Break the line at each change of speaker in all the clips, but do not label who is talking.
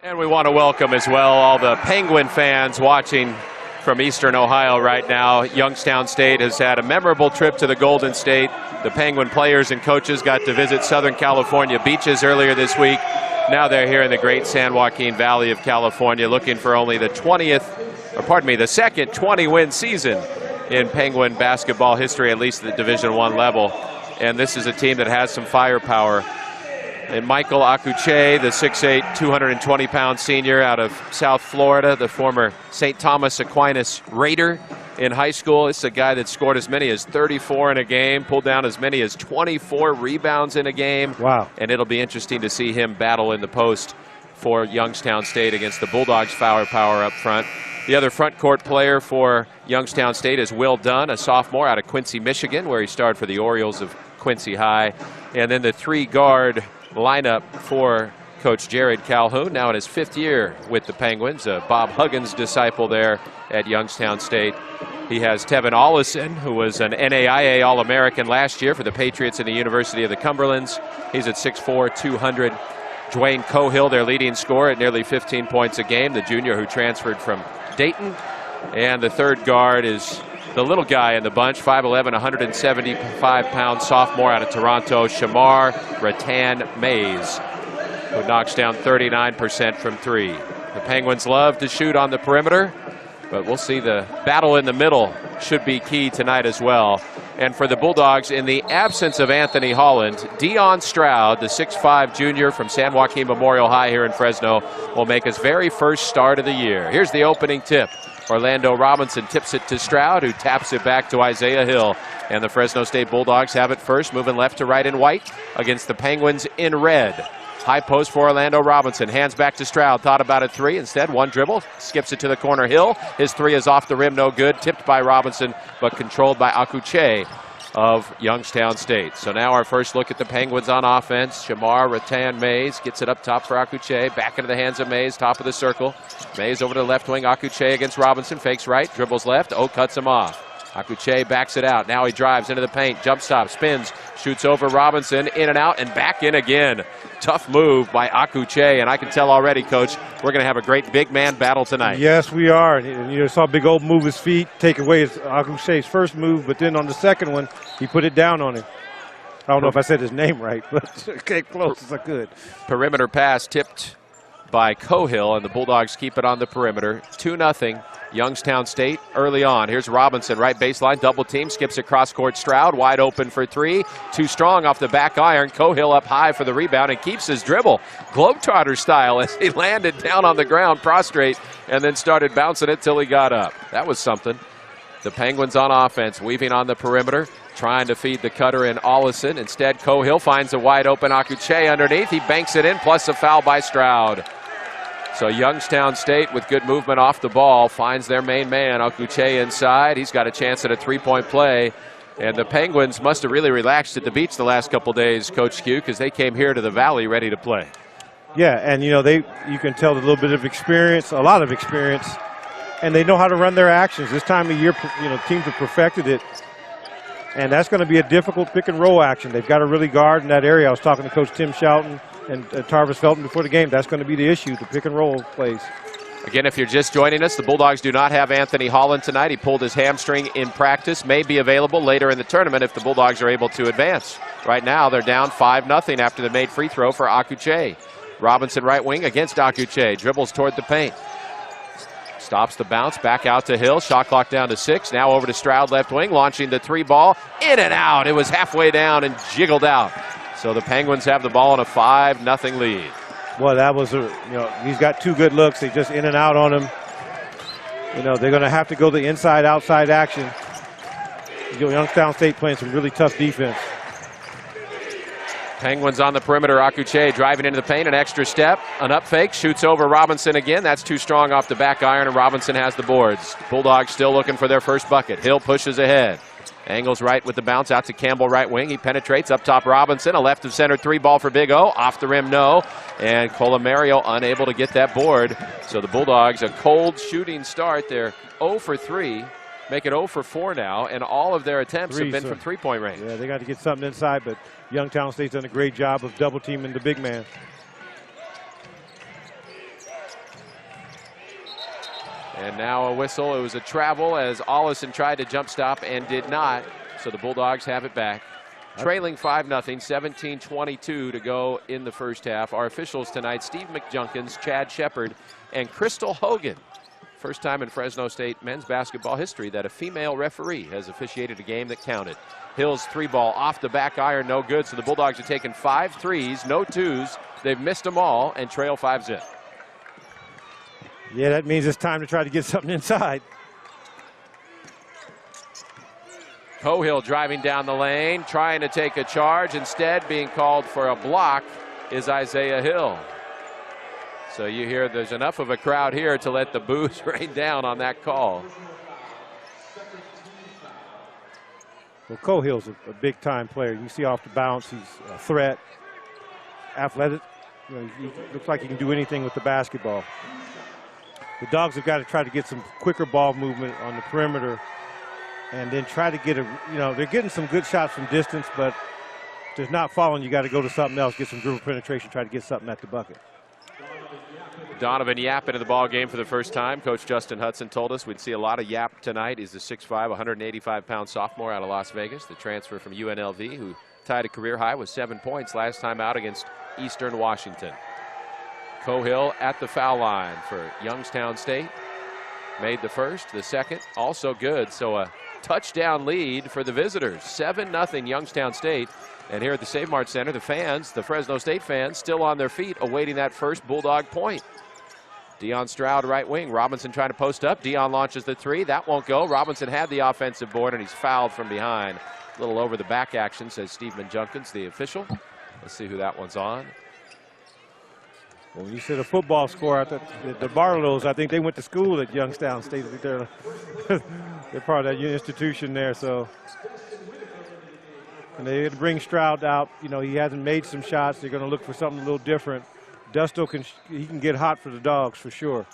And we want to welcome as well all the Penguin fans watching from Eastern Ohio right now. Youngstown State has had a memorable trip to the Golden State. The Penguin players and coaches got to visit Southern California beaches earlier this week. Now they're here in the great San Joaquin Valley of California looking for only the second 20-win season in Penguin basketball history, at least at the Division I level. And this is a team that has some firepower. And Michael Akuche, the 6'8", 220-pound senior out of South Florida, the former St. Thomas Aquinas Raider in high school. This is a guy that scored as many as 34 in a game, pulled down as many as 24 rebounds in a game.
Wow.
And it'll be interesting to see him battle in the post for Youngstown State against the Bulldogs' firepower up front. The other front court player for Youngstown State is Will Dunn, a sophomore out of Quincy, Michigan, where he starred for the Orioles of Quincy High. And then the three-guard lineup for Coach Jared Calhoun, now in his 5th year with the Penguins, a Bob Huggins disciple there at Youngstown State. He has Tevin Ollison, who was an NAIA All-American last year for the Patriots and the University of the Cumberlands. He's at 6'4", 200. Dwayne Cohill, their leading scorer at nearly 15 points a game, the junior who transferred from Dayton. And the third guard is the little guy in the bunch, 5'11", 175-pound sophomore out of Toronto, Shamar Rattan Mays, who knocks down 39% from three. The Penguins love to shoot on the perimeter, but we'll see. The battle in the middle should be key tonight as well. And for the Bulldogs, in the absence of Anthony Holland, Deion Stroud, the 6'5" junior from San Joaquin Memorial High here in Fresno, will make his very first start of the year. Here's the opening tip. Orlando Robinson tips it to Stroud, who taps it back to Isaiah Hill. And the Fresno State Bulldogs have it first, moving left to right in white against the Penguins in red. High post for Orlando Robinson. Hands back to Stroud. Thought about a three. Instead, one dribble. Skips it to the corner. Hill. His three is off the rim. No good. Tipped by Robinson, but controlled by Akuche of Youngstown State. So now our first look at the Penguins on offense. Shamar Rattan Mays gets it up top for Akuche. Back into the hands of Mays, top of the circle. Mays over to the left wing. Akuche against Robinson. Fakes right, dribbles left. Cuts him off. Akuche backs it out. Now he drives into the paint. Jump stop, spins, shoots over Robinson. In and out and back in again. Tough move by Akuche, and I can tell already, Coach, we're going to have a great big man battle tonight.
Yes, we are. And you saw Big Old move his feet, take away Akuche's first move, but then on the second one, he put it down on him. I don't know if I said his name right, but okay, close as I could.
Perimeter pass tipped by Cohill, and the Bulldogs keep it on the perimeter. 2-0. Youngstown State early on. Here's Robinson, right baseline, double team, skips across court. Stroud wide open for three. Too strong off the back iron. Cohill up high for the rebound and keeps his dribble, Globetrotter style, as he landed down on the ground prostrate and then started bouncing it till he got up. That was something. The Penguins on offense, weaving on the perimeter, trying to feed the cutter in Ollison. Instead, Cohill finds a wide open Akuche underneath. He banks it in, plus a foul by Stroud. So Youngstown State, with good movement off the ball, finds their main man, Akuche, inside. He's got a chance at a three-point play. And the Penguins must have really relaxed at the beach the last couple days, Coach Q, because they came here to the Valley ready to play.
Yeah, and you can tell a little bit of experience, a lot of experience, and they know how to run their actions. This time of year, teams have perfected it. And that's going to be a difficult pick-and-roll action. They've got to really guard in that area. I was talking to Coach Tim Shelton and Tarvis Felton before the game. That's going to be the issue, the pick-and-roll plays.
Again, if you're just joining us, the Bulldogs do not have Anthony Holland tonight. He pulled his hamstring in practice. May be available later in the tournament if the Bulldogs are able to advance. Right now, they're down 5-0 after the made free throw for Akuche. Robinson right wing against Akuche. Dribbles toward the paint. Stops the bounce, back out to Hill. Shot clock down to 6. Now over to Stroud left wing, launching the three ball. In and out. It was halfway down and jiggled out. So the Penguins have the ball in a 5-0 lead.
Well, that was he's got two good looks. They just in and out on him. They're going to have to go the inside-outside action. Youngstown State playing some really tough defense.
Penguins on the perimeter. Akuche driving into the paint, an extra step, an up fake, shoots over Robinson again. That's too strong off the back iron, and Robinson has the boards. Bulldogs still looking for their first bucket. Hill pushes ahead. Angles right with the bounce out to Campbell right wing. He penetrates up top Robinson. A left of center three ball for Big O. Off the rim, no. And Colomario unable to get that board. So the Bulldogs, a cold shooting start. They're 0 for 3. Make it 0 for 4 now. And all of their attempts have been from three-point range.
Yeah, they got to get something inside, but Youngstown State's done a great job of double teaming the big man.
And now a whistle. It was a travel as Ollison tried to jump stop and did not. So the Bulldogs have it back. Trailing 5-0, 17:22 to go in the first half. Our officials tonight, Steve McJunkins, Chad Shepard, and Crystal Hogan. First time in Fresno State men's basketball history that a female referee has officiated a game that counted. Hill's 3-ball off the back iron, no good. So the Bulldogs have taken 5 threes, no twos. They've missed them all and trail 5-zip.
Yeah, that means it's time to try to get something inside.
Cohill driving down the lane, trying to take a charge. Instead, being called for a block is Isaiah Hill. So you hear there's enough of a crowd here to let the boos rain down on that call.
Well, Cohill's a big-time player. You see off the bounce, he's a threat, athletic. You know, he looks like he can do anything with the basketball. The Dogs have got to try to get some quicker ball movement on the perimeter and then try to get they're getting some good shots from distance, but if they're not falling, you got to go to something else, get some dribble penetration, try to get something at the bucket.
Donovan Yap into the ball game for the first time. Coach Justin Hudson told us we'd see a lot of Yap tonight. He's the 6'5", 185-pound sophomore out of Las Vegas, the transfer from UNLV, who tied a career high with 7 points last time out against Eastern Washington. Cohill at the foul line for Youngstown State. Made the first, the second, also good. So a touchdown lead for the visitors. 7-0 Youngstown State. And here at the Save Mart Center, the fans, the Fresno State fans, still on their feet awaiting that first Bulldog point. Deion Stroud, right wing. Robinson trying to post up. Deion launches the 3. That won't go. Robinson had the offensive board, and he's fouled from behind. A little over the back action, says Steve Junkins, the official. Let's see who that one's on.
Well, when you said a football score, I thought the Barlows, I think they went to school at Youngstown State. They're part of that institution there, so. And they bring Stroud out. You know, he hasn't made some shots. They're going to look for something a little different. Dusto can get hot for the Dogs for sure.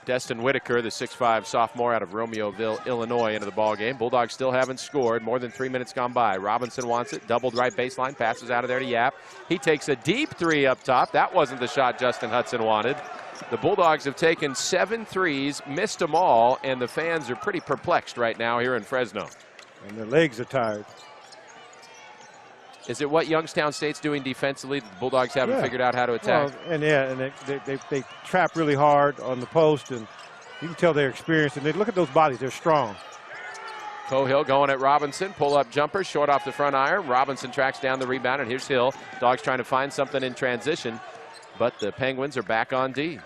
Destin Whitaker, the 6'5" sophomore out of Romeoville, Illinois, into the ball game. Bulldogs still haven't scored. More than 3 minutes gone by. Robinson wants it. Doubled right baseline. Passes out of there to Yap. He takes a deep 3 up top. That wasn't the shot Justin Hudson wanted. The Bulldogs have taken 7 threes, missed them all, and the fans are pretty perplexed right now here in Fresno.
And their legs are tired.
Is it what Youngstown State's doing defensively that the Bulldogs haven't figured out how to attack?
Well, and they trap really hard on the post, and you can tell they're experienced. And they look at those bodies; they're strong.
Cohill going at Robinson, pull-up jumper, short off the front iron. Robinson tracks down the rebound, and here's Hill. Dogs trying to find something in transition, but the Penguins are back on D.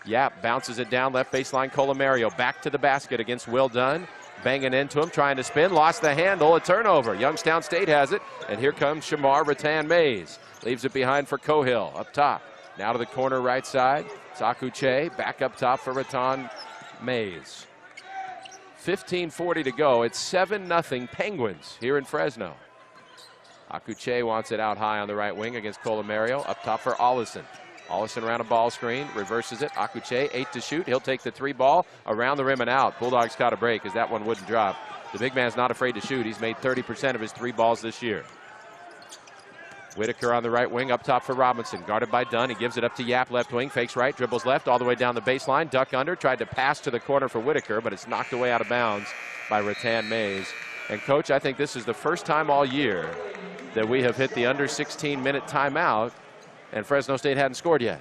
Yap bounces it down left baseline. Colomario back to the basket against Will Dunn. Banging into him, trying to spin, lost the handle, a turnover. Youngstown State has it, and here comes Shamar Rattan-Mays. Leaves it behind for Cohill, up top. Now to the corner right side. Sakuche back up top for Rattan-Mays. 15:40 to go. It's 7-0 Penguins here in Fresno. Akuche wants it out high on the right wing against Colomario. Up top for Ollison. Ollison around a ball screen, reverses it. Akuche, 8 to shoot. He'll take the 3 ball around the rim and out. Bulldogs caught a break as that one wouldn't drop. The big man's not afraid to shoot. He's made 30% of his 3 balls this year. Whitaker on the right wing, up top for Robinson. Guarded by Dunn. He gives it up to Yap, left wing. Fakes right, dribbles left, all the way down the baseline. Duck under, tried to pass to the corner for Whitaker, but it's knocked away out of bounds by Rattan-Mays. And, Coach, I think this is the first time all year that we have hit the under 16-minute timeout, and Fresno State hadn't scored yet.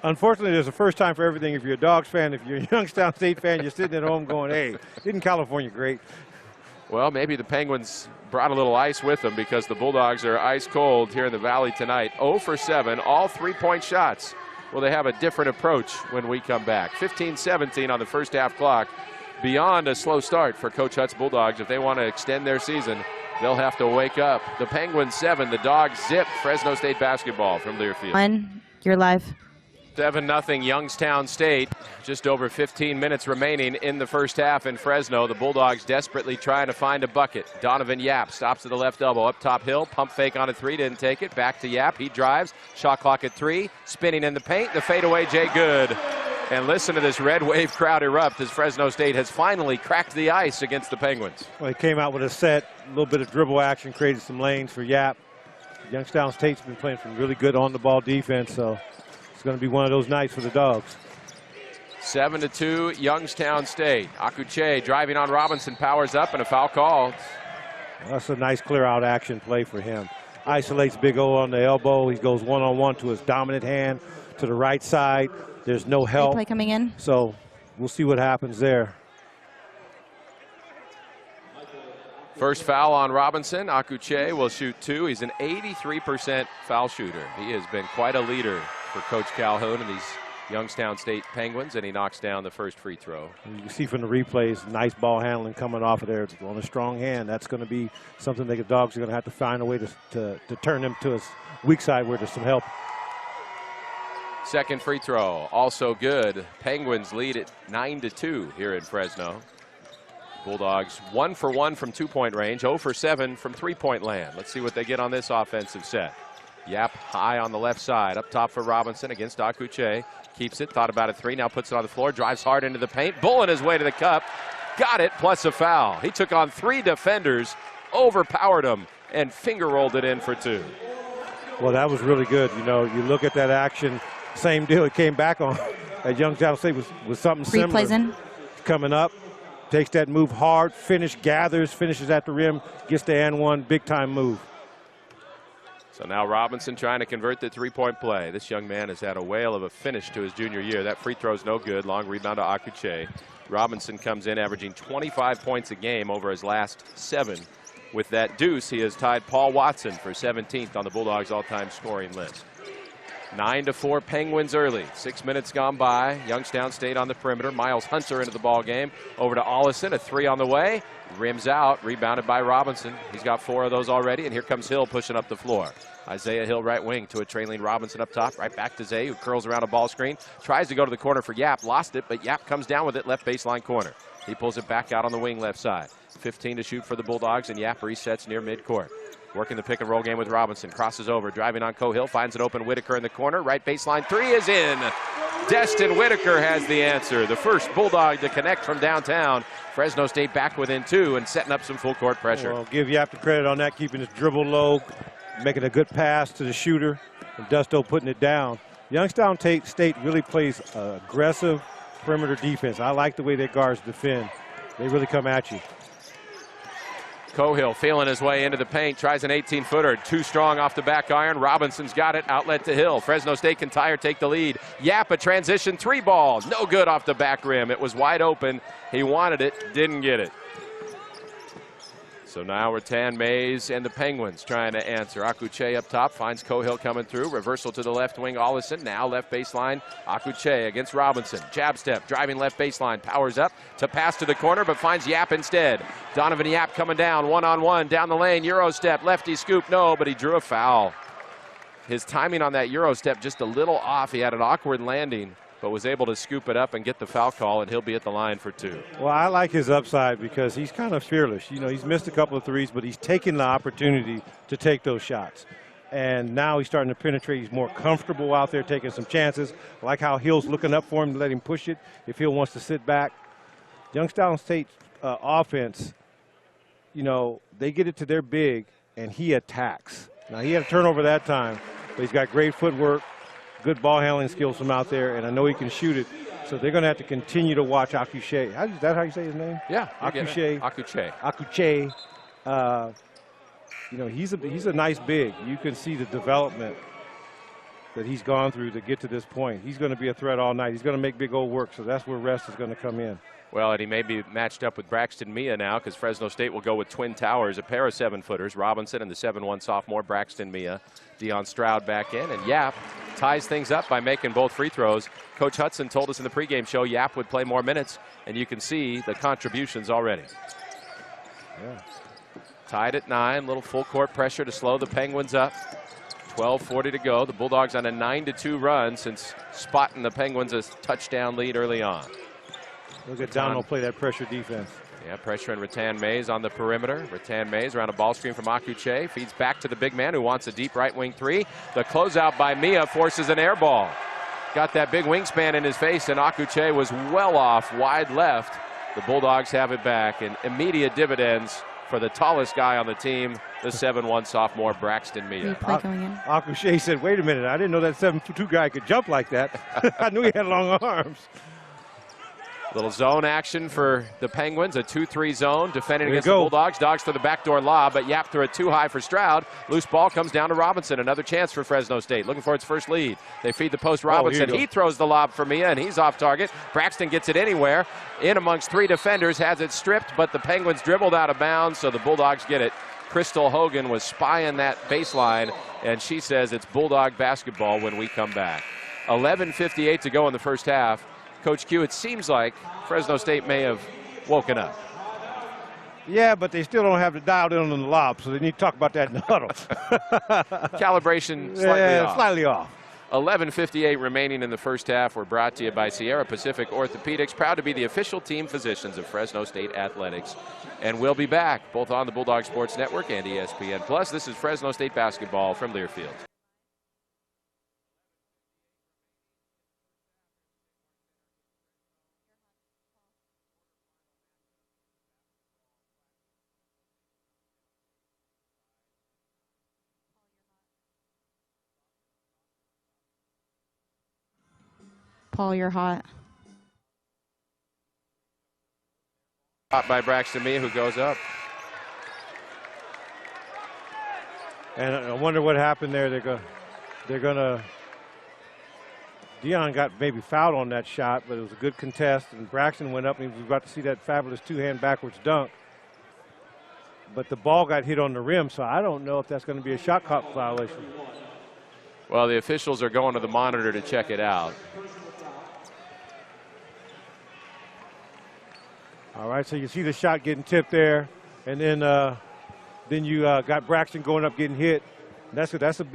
Unfortunately, there's a first time for everything. If you're a Dogs fan, if you're a Youngstown State fan, you're sitting at home going, hey, isn't California great?
Well, maybe the Penguins brought a little ice with them because the Bulldogs are ice cold here in the Valley tonight. 0 for 7, all 3-point shots. Will they have a different approach when we come back? 15-17 on the first half clock. Beyond a slow start for Coach Hutt's Bulldogs. If they want to extend their season, they'll have to wake up. The Penguins 7, the Dogs zip. Fresno State basketball from Learfield.
You're live.
7-0 Youngstown State. Just over 15 minutes remaining in the first half in Fresno. The Bulldogs desperately trying to find a bucket. Donovan Yap stops at the left elbow. Up top Hill. Pump fake on a 3. Didn't take it. Back to Yap. He drives. Shot clock at 3. Spinning in the paint. The fadeaway Jay Good. And listen to this red wave crowd erupt as Fresno State has finally cracked the ice against the Penguins.
Well, he came out with a set, a little bit of dribble action, created some lanes for Yap. Youngstown State's been playing some really good on-the-ball defense, so it's going to be one of those nights for the Dogs.
7-2 Youngstown State. Akuche driving on Robinson, powers up, and a foul called.
That's a nice clear-out action play for him. Isolates Big O on the elbow. He goes one-on-one to his dominant hand to the right side. There's no help.
Replay coming in.
So we'll see what happens there.
First foul on Robinson. Akuche will shoot 2. He's an 83% foul shooter. He has been quite a leader for Coach Calhoun and these Youngstown State Penguins, and he knocks down the first free throw.
You can see from the replays, nice ball handling coming off of there on a strong hand. That's going to be something that the Dogs are going to have to find a way to turn him to his weak side where there's some help.
Second free throw, also good. Penguins lead at 9-2 here in Fresno. Bulldogs 1 for 1 from 2-point range, 0 for 7 from 3-point land. Let's see what they get on this offensive set. Yap high on the left side, up top for Robinson against Akuche. Keeps it, thought about a 3, now puts it on the floor, drives hard into the paint, bulling his way to the cup. Got it, plus a foul. He took on 3 defenders, overpowered them, and finger rolled it in for 2.
Well, that was really good. You know, you look at that action, same deal. It came back on at Youngstown State was something similar.
Replays in.
Coming up, takes that move hard, finishes at the rim, gets the and one, big time move.
So now Robinson trying to convert the 3-point play. This young man has had a whale of a finish to his junior year. That free throw's no good. Long rebound to Akuche. Robinson comes in averaging 25 points a game over his last 7. With that deuce, he has tied Paul Watson for 17th on the Bulldogs' all-time scoring list. 9-4 Penguins early. 6 minutes gone by. Youngstown State on the perimeter. Miles Hunter into the ball game. Over to Ollison, a 3 on the way. Rims out, rebounded by Robinson. He's got 4 of those already, and here comes Hill pushing up the floor. Isaiah Hill right wing to a trailing Robinson up top. Right back to Zay, who curls around a ball screen. Tries to go to the corner for Yap. Lost it, but Yap comes down with it left baseline corner. He pulls it back out on the wing left side. 15 to shoot for the Bulldogs, and Yap resets near midcourt. Working the pick and roll game with Robinson. Crosses over, driving on Cohill. Finds an open Whitaker in the corner. Right baseline 3 is in. Destin Whitaker has the answer. The first Bulldog to connect from downtown. Fresno State back within 2 and setting up some full court pressure.
Well, give Yap the credit on that, keeping his dribble low, making a good pass to the shooter, and Dusto putting it down. Youngstown State really plays aggressive perimeter defense. I like the way their guards defend. They really come at you.
Cohill feeling his way into the paint, tries an 18-footer, too strong off the back iron. Robinson's got it, outlet to Hill. Fresno State can tie or take the lead. Yap, a transition 3 ball, no good off the back rim. It was wide open. He wanted it, didn't get it. So now Rattan Mays and the Penguins trying to answer. Akuche up top, finds Cohill coming through. Reversal to the left wing, Ollison. Now left baseline, Akuche against Robinson. Jab step, driving left baseline, powers up to pass to the corner, but finds Yap instead. Donovan Yap coming down, one-on-one, down the lane, Euro step, lefty scoop, no, but he drew a foul. His timing on that Euro step just a little off. He had an awkward landing, but was able to scoop it up and get the foul call, and he'll be at the line for 2.
Well, I like his upside because he's kind of fearless. You know, he's missed a couple of threes, but he's taken the opportunity to take those shots. And now he's starting to penetrate. He's more comfortable out there taking some chances. I like how Hill's looking up for him to let him push it if Hill wants to sit back. Youngstown State's offense, you know, they get it to their big, and he attacks. Now, he had a turnover that time, but he's got great footwork, good ball handling skills from out there, and I know he can shoot it. So they're going to have to continue to watch Akuche. Is that how you say his name?
Yeah.
Akuche.
Akuche.
You know, he's a nice big. You can see the development that he's gone through to get to this point. He's going to be a threat all night. He's going to make Big O work, so that's where rest is going to come in.
Well, and he may be matched up with Braxton Mia now because Fresno State will go with twin towers, a pair of 7-footers, Robinson and the 7-1 sophomore Braxton Mia. Deion Stroud back in, and Yap ties things up by making both free throws. Coach Hudson told us in the pregame show Yap would play more minutes, and you can see the contributions already.
Yeah.
Tied at 9, little full court pressure to slow the Penguins up. 12:40 to go. The Bulldogs on a 9-2 run since spotting the Penguins a touchdown lead early on.
Look at Dono play that pressure defense.
Yeah, pressure and Rattan Mays on the perimeter. Rattan Mays around a ball screen from Akuche. Feeds back to the big man who wants a deep right wing 3. The closeout by Mia forces an air ball. Got that big wingspan in his face, and Akuche was well off, wide left. The Bulldogs have it back, and immediate dividends for the tallest guy on the team, the 7-1 sophomore Braxton Mia.
Akuche said, wait a minute, I didn't know that 7'2" guy could jump like that. I knew he had long arms.
Little zone action for the Penguins, a 2-3 zone, defending against the Bulldogs. Dogs to the backdoor lob, but Yap threw it too high for Stroud. Loose ball comes down to Robinson. Another chance for Fresno State, looking for its first lead. They feed the post Robinson. He throws the lob for Mia, and he's off target. Braxton gets it anywhere. In amongst 3 defenders, has it stripped, but the Penguins dribbled out of bounds, so the Bulldogs get it. Crystal Hogan was spying that baseline, and she says it's Bulldog basketball when we come back. 11:58 to go in the first half. Coach Q, it seems like Fresno State may have woken up.
Yeah, but they still don't have the dialed in on the lob, so they need to talk about that in the huddle.
Calibration
slightly off.
11:58 remaining in the first half. We're brought to you by Sierra Pacific Orthopedics, proud to be the official team physicians of Fresno State Athletics. And we'll be back both on the Bulldog Sports Network and ESPN+. This is Fresno State basketball from Learfield.
Paul, you're hot.
Hot by Braxton Mia, who goes up.
And I wonder what happened there. They're gonna. Dion got maybe fouled on that shot, but it was a good contest, and Braxton went up, and he was about to see that fabulous two-hand backwards dunk. But the ball got hit on the rim, so I don't know if that's going to be a shot clock violation.
Well, the officials are going to the monitor to check it out.
All right, so you see the shot getting tipped there, and then you got Braxton going up getting hit. That's a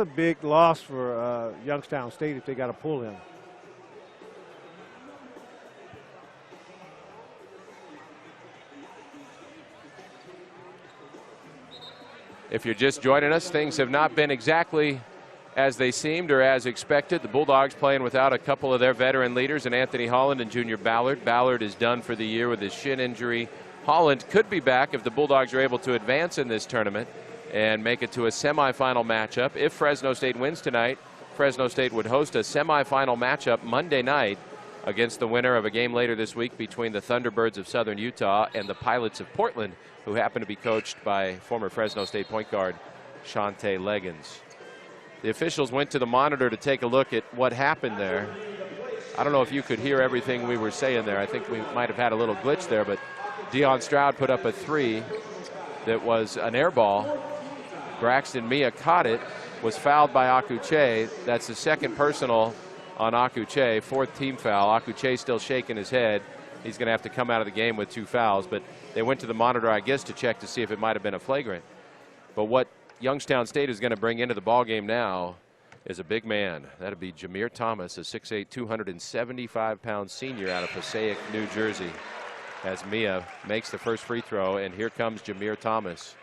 big loss for Youngstown State if they got to pull him.
If you're just joining us, things have not been exactly as they seemed or as expected. The Bulldogs playing without a couple of their veteran leaders in Anthony Holland and Junior Ballard. Ballard is done for the year with his shin injury. Holland could be back if the Bulldogs are able to advance in this tournament and make it to a semifinal matchup. If Fresno State wins tonight, Fresno State would host a semifinal matchup Monday night against the winner of a game later this week between the Thunderbirds of Southern Utah and the Pilots of Portland, who happen to be coached by former Fresno State point guard Shante Leggins. The officials went to the monitor to take a look at what happened there. I don't know if you could hear everything we were saying there. I think we might have had a little glitch there, but Dion Stroud put up a three that was an air ball. Braxton Mia caught it, was fouled by Akuche. That's the second personal on Akuche, fourth team foul. Akuche still shaking his head. He's going to have to come out of the game with 2 fouls, but they went to the monitor, I guess, to check to see if it might have been a flagrant. But what Youngstown State is going to bring into the ballgame now is a big man. That'd be Jameer Thomas, a 6'8", 275-pound senior out of Passaic, New Jersey, as Mia makes the first free throw, and here comes Jameer Thomas.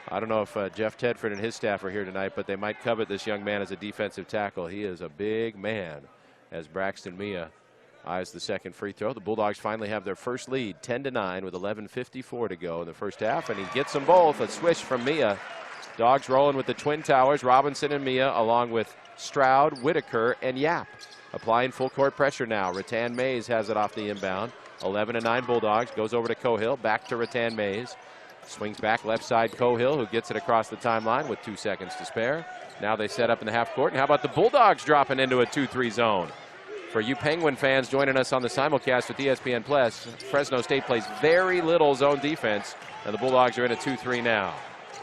I don't know if Jeff Tedford and his staff are here tonight, but they might covet this young man as a defensive tackle. He is a big man, as Braxton Mia eyes the second free throw. The Bulldogs finally have their first lead, 10-9, with 11:54 to go in the first half, and he gets them both. A swish from Mia. Dogs rolling with the Twin Towers, Robinson and Mia, along with Stroud, Whitaker, and Yap. Applying full court pressure now. Rattan Mays has it off the inbound. 11-9 Bulldogs. Goes over to Cohill. Back to Rattan Mays. Swings back left side Cohill, who gets it across the timeline with 2 seconds to spare. Now they set up in the half court. And how about the Bulldogs dropping into a 2-3 zone? For you Penguin fans joining us on the simulcast with ESPN Plus, Fresno State plays very little zone defense, and the Bulldogs are in a 2-3 now.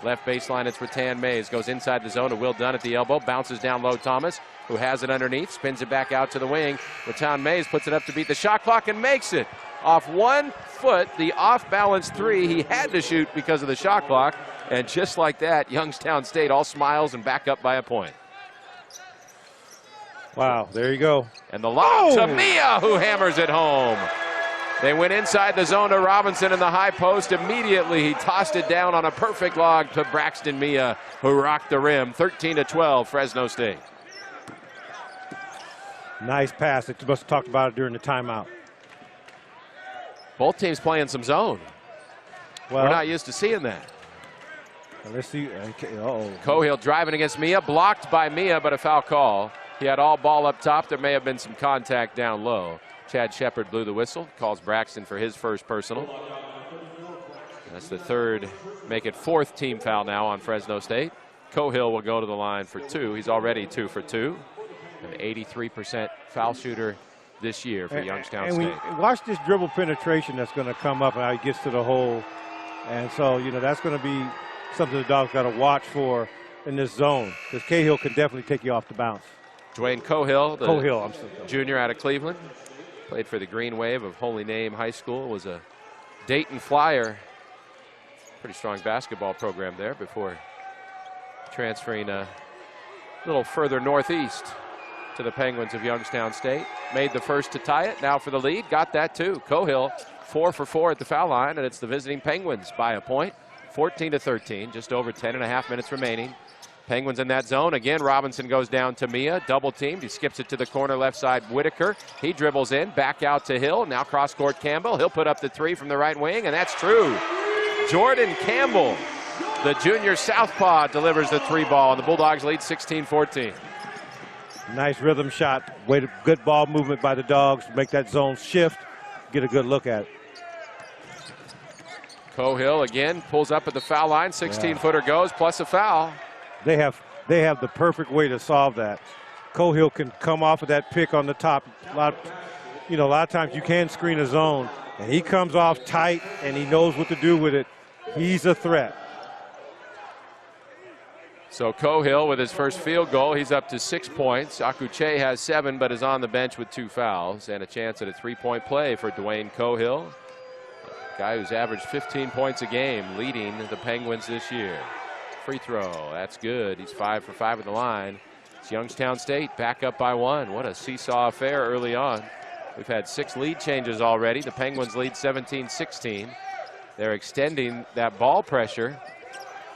Left baseline, it's Rattan Mays. Goes inside the zone to Will Dunn at the elbow. Bounces down low Thomas, who has it underneath. Spins it back out to the wing. Rattan Mays puts it up to beat the shot clock and makes it. Off 1 foot, the off-balance three he had to shoot because of the shot clock. And just like that, Youngstown State all smiles and back up by a point.
Wow, there you go.
And the lob to Mia, who hammers it home. They went inside the zone to Robinson in the high post. Immediately, he tossed it down on a perfect log to Braxton Mia, who rocked the rim. 13-12, Fresno State.
Nice pass. They must have talked about it during the timeout.
Both teams playing some zone.
Well,
we're not used to seeing that.
Let's see.
Cohill driving against Mia, blocked by Mia, but a foul call. He had all ball up top. There may have been some contact down low. Chad Shepard blew the whistle, calls Braxton for his first personal. That's the third, make it fourth team foul now on Fresno State. Cohill will go to the line for 2. He's already 2 for 2. An 83% foul shooter this year for Youngstown State.
And watch this dribble penetration that's going to come up and how he gets to the hole. And so, you know, that's going to be something the Dogs got to watch for in this zone, because Cahill can definitely take you off the bounce.
Dwayne Cohill, the
Cohill,
junior out of Cleveland, played for the Green Wave of Holy Name High School, was a Dayton Flyer. Pretty strong basketball program there before transferring a little further northeast to the Penguins of Youngstown State. Made the first to tie it, now for the lead, got that too. Cohill 4 for 4 at the foul line, and it's the visiting Penguins by a point, 14-13, just over 10.5 minutes remaining. Penguins in that zone. Again, Robinson goes down to Mia, double teamed. He skips it to the corner left side, Whitaker. He dribbles in, back out to Hill. Now cross court Campbell. He'll put up the 3 from the right wing, and that's true. Jordan Campbell, the junior southpaw, delivers the 3 ball, and the Bulldogs lead 16-14.
Nice rhythm shot. Good ball movement by the Dogs to make that zone shift, get a good look at it.
Cohill again pulls up at the foul line. 16-footer goes, plus a foul.
They have the perfect way to solve that. Cohill can come off of that pick on the top. A lot of times you can screen a zone, and he comes off tight, and he knows what to do with it. He's a threat.
So Cohill with his first field goal, he's up to 6 points. Akuche has 7, but is on the bench with 2 fouls, and a chance at a 3-point play for Dwayne Cohill, a guy who's averaged 15 points a game, leading the Penguins this year. Free throw, that's good. He's 5 for 5 at the line. It's Youngstown State back up by 1. What a seesaw affair early on. We've had 6 lead changes already. The Penguins lead 17-16. They're extending that ball pressure.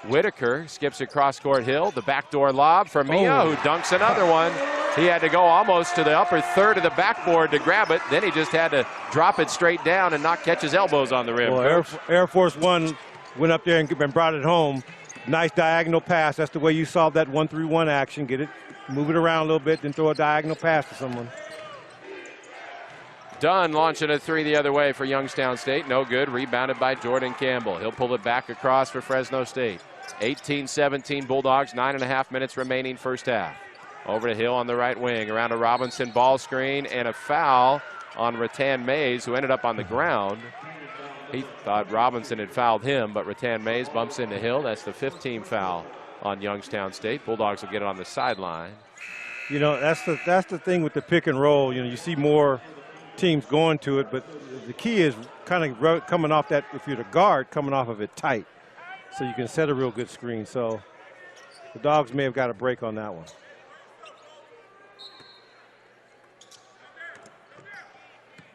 Whitaker skips across court Hill. The backdoor lob for Mia, who dunks another one. He had to go almost to the upper third of the backboard to grab it. Then he just had to drop it straight down and not catch his elbows on the rim.
Well, Air Force One went up there and brought it home. Nice diagonal pass. That's the way you solve that 1-3-1 action. Get it, move it around a little bit, then throw a diagonal pass to someone.
Dunn launching a 3 the other way for Youngstown State. No good. Rebounded by Jordan Campbell. He'll pull it back across for Fresno State. 18-17 Bulldogs, 9.5 minutes remaining first half. Over to Hill on the right wing, around a Robinson ball screen, and a foul on Rattan Mays, who ended up on the ground. He thought Robinson had fouled him, but Rattan Mays bumps into Hill. That's the 15th foul on Youngstown State. Bulldogs will get it on the sideline.
You know, that's the thing with the pick and roll. You know, you see more teams going to it, but the key is kind of coming off that, if you're the guard, coming off of it tight, so you can set a real good screen. So the Dogs may have got a break on that one.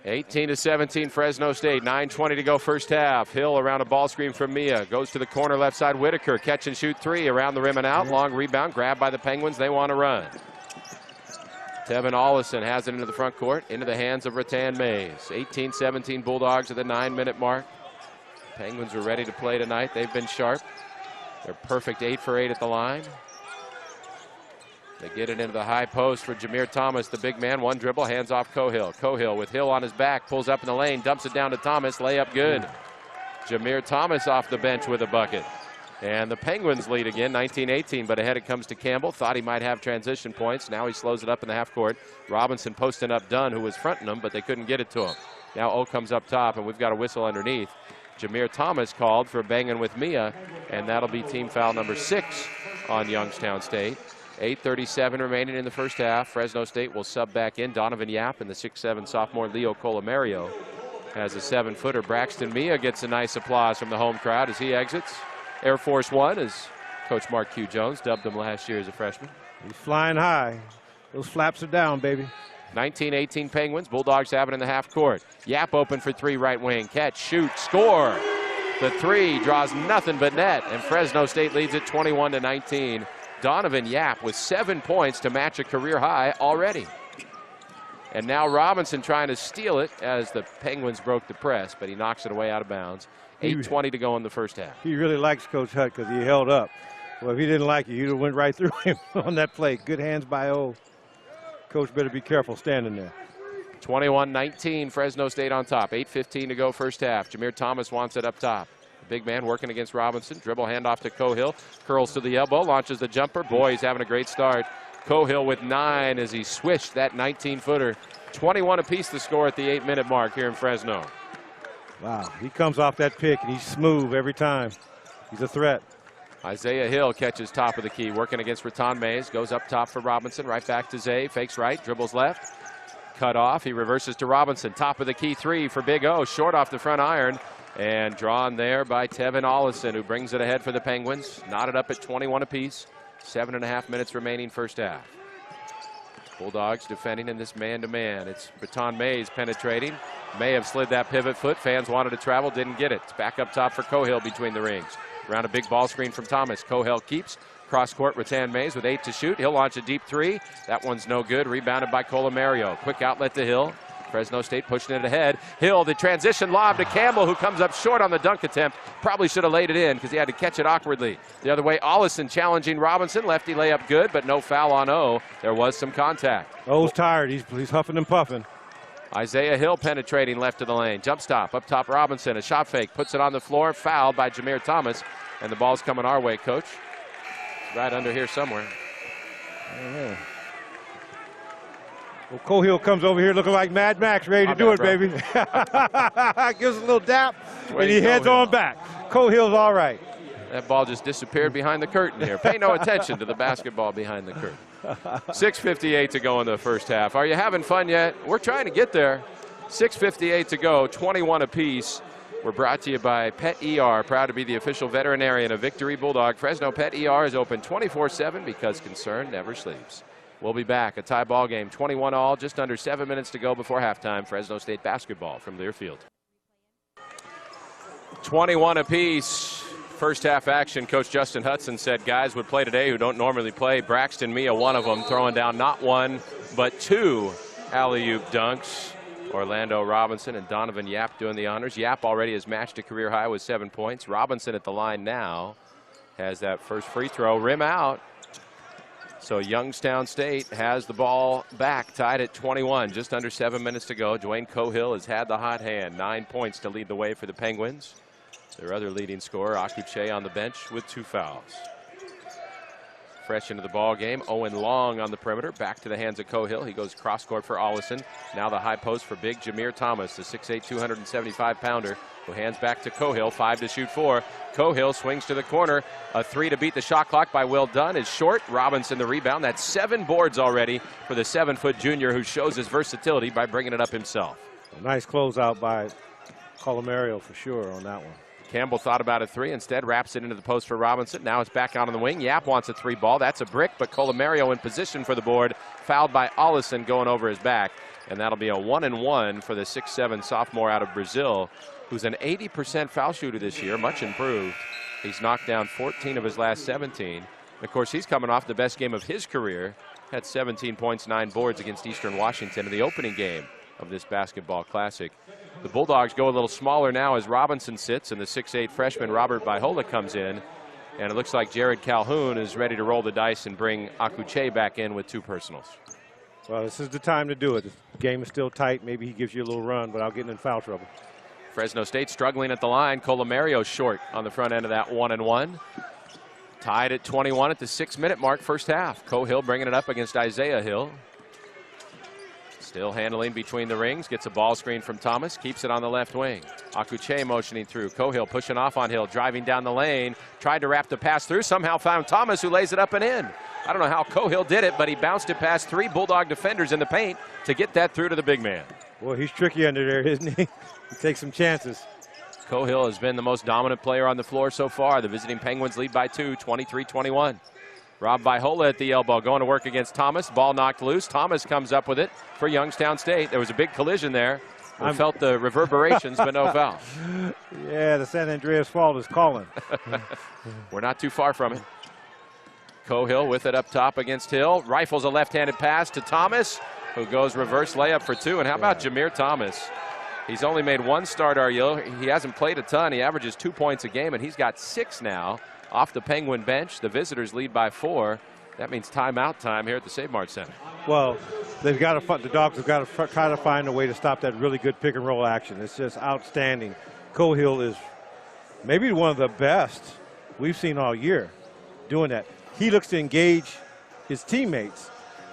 18-17 Fresno State, 9:20 to go first half. Hill around a ball screen from Mia, goes to the corner left side. Whitaker, catch and shoot 3 around the rim and out. Long rebound, grabbed by the Penguins. They want to run. Tevin Allison has it into the front court, into the hands of Rattan Mays. 18-17 Bulldogs at the 9-minute mark. Penguins are ready to play tonight. They've been sharp. They're perfect 8 for 8 at the line. They get it into the high post for Jameer Thomas, the big man. One dribble, hands off Cohill. Cohill with Hill on his back, pulls up in the lane, dumps it down to Thomas. Layup good. Jameer Thomas off the bench with a bucket. And the Penguins lead again, 19-18, but ahead it comes to Campbell. Thought he might have transition points. Now he slows it up in the half court. Robinson posting up Dunn, who was fronting him, but they couldn't get it to him. Now O comes up top, and we've got a whistle underneath. Jameer Thomas called for banging with Mia, and that'll be team foul number 6 on Youngstown State. 8:37 remaining in the first half. Fresno State will sub back in. Donovan Yap and the 6'7" sophomore Leo Colomario has a 7-footer. Braxton Mia gets a nice applause from the home crowd as he exits. Air Force One, as Coach Mark Q. Jones dubbed him last year as a freshman.
He's flying high. Those flaps are down, baby.
19-18 Penguins. Bulldogs have it in the half court. Yap open for 3 right wing. Catch, shoot, score. The 3 draws nothing but net, and Fresno State leads it 21-19. Donovan Yap with 7 points to match a career high already. And now Robinson trying to steal it as the Penguins broke the press, but he knocks it away out of bounds. 8:20 to go in the first half.
He really likes Coach Hutt because he held up. Well, if he didn't like it, he'd have went right through him on that play. Good hands by O. Coach better be careful standing there.
21-19, Fresno State on top. 8:15 to go first half. Jameer Thomas wants it up top. Big man working against Robinson. Dribble handoff to Cohill. Curls to the elbow, launches the jumper. Boy, he's having a great start. Cohill with 9 as he swished that 19-footer. 21 apiece to score at the 8-minute mark here in Fresno.
Wow, he comes off that pick and he's smooth every time. He's a threat.
Isaiah Hill catches top of the key, working against Raton Mays. Goes up top for Robinson, right back to Zay. Fakes right, dribbles left. Cut off, he reverses to Robinson. Top of the key 3 for Big O. Short off the front iron. And drawn there by Tevin Ollison, who brings it ahead for the Penguins. Knotted up at 21 apiece. 7.5 minutes remaining first half. Bulldogs defending in this man-to-man. It's Raton Mays penetrating. May have slid that pivot foot. Fans wanted to travel, didn't get it. It's back up top for Cohill between the rings. Around a big ball screen from Thomas. Cohill keeps. Cross court, Raton Mays with 8 to shoot. He'll launch a deep 3. That one's no good. Rebounded by Colomario. Quick outlet to Hill. Fresno State pushing it ahead. Hill, the transition lob to Campbell, who comes up short on the dunk attempt. Probably should have laid it in because he had to catch it awkwardly. The other way, Ollison challenging Robinson. Lefty layup good, but no foul on O. There was some contact.
O's tired. He's huffing and puffing.
Isaiah Hill penetrating left of the lane. Jump stop, up top Robinson. A shot fake, puts it on the floor. Fouled by Jameer Thomas. And the ball's coming our way, Coach. It's right under here somewhere.
Well, Cohill comes over here looking like Mad Max, ready to do it, baby. Gives a little dap, and he heads on back. Cohill's all right.
That ball just disappeared behind the curtain here. Pay no attention to the basketball behind the curtain. 6:58 to go in the first half. Are you having fun yet? We're trying to get there. 6:58 to go, 21 apiece. We're brought to you by Pet ER, proud to be the official veterinarian of Victory Bulldog. Fresno Pet ER is open 24/7 because concern never sleeps. We'll be back. A tie ball game, 21 all, just under 7 minutes to go before halftime. Fresno State basketball from Learfield. 21 apiece. First half action. Coach Justin Hudson said guys would play today who don't normally play. Braxton Mia, one of them, throwing down not 1, but 2 alley-oop dunks. Orlando Robinson and Donovan Yap doing the honors. Yap already has matched a career high with 7 points. Robinson at the line now has that first free throw. Rim out. So Youngstown State has the ball back, tied at 21. Just under 7 minutes to go. Dwayne Cohill has had the hot hand. 9 points to lead the way for the Penguins. Their other leading scorer, Akuche, on the bench with 2 fouls. Fresh into the ball game. Owen Long on the perimeter. Back to the hands of Cohill. He goes cross court for Ollison. Now the high post for big Jameer Thomas, the 6'8", 275-pounder, who hands back to Cohill. 5 to shoot 4. Cohill swings to the corner. A 3 to beat the shot clock by Will Dunn is short. Robinson the rebound. That's 7 boards already for the 7-foot junior, who shows his versatility by bringing it up himself.
A nice closeout by Colomario for sure on that one.
Campbell thought about a 3, instead wraps it into the post for Robinson. Now it's back out on the wing. Yap wants a 3 ball. That's a brick, but Colomario in position for the board. Fouled by Ollison going over his back. And that'll be a 1-and-1 for the 6'7" sophomore out of Brazil, who's an 80% foul shooter this year, much improved. He's knocked down 14 of his last 17. Of course, he's coming off the best game of his career. Had 17 points, 9 boards against Eastern Washington in the opening game of this basketball classic. The Bulldogs go a little smaller now as Robinson sits, and the 6'8" freshman Robert Bihola comes in. And it looks like Jared Calhoun is ready to roll the dice and bring Akuche back in with 2 personals.
Well, this is the time to do it. The game is still tight. Maybe he gives you a little run without getting in foul trouble.
Fresno State struggling at the line. Colomario short on the front end of that 1-and-1. Tied at 21 at the 6-minute mark, first half. Cohill bringing it up against Isaiah Hill. Still handling between the rings. Gets a ball screen from Thomas. Keeps it on the left wing. Akuche motioning through. Cohill pushing off on Hill. Driving down the lane. Tried to wrap the pass through. Somehow found Thomas, who lays it up and in. I don't know how Cohill did it, but he bounced it past 3 Bulldog defenders in the paint to get that through to the big man.
Boy, he's tricky under there, isn't he? He takes some chances.
Cohill has been the most dominant player on the floor so far. The visiting Penguins lead by 2, 23-21. Rob Bihola at the elbow, going to work against Thomas. Ball knocked loose. Thomas comes up with it for Youngstown State. There was a big collision there. I felt the reverberations, but no foul.
Yeah, the San Andreas Fault is calling.
We're not too far from it. Cohill with it up top against Hill. Rifles a left-handed pass to Thomas, who goes reverse layup for 2. And how about Jameer Thomas? He's only made 1 start, Ariel. He hasn't played a ton. He averages 2 points a game, and he's got 6 now. Off the Penguin bench, the visitors lead by 4. That means timeout time here at the Save Mart Center.
Well, the Dogs have got to try to find a way to stop that really good pick and roll action. It's just outstanding. Cohill is maybe one of the best we've seen all year doing that. He looks to engage his teammates,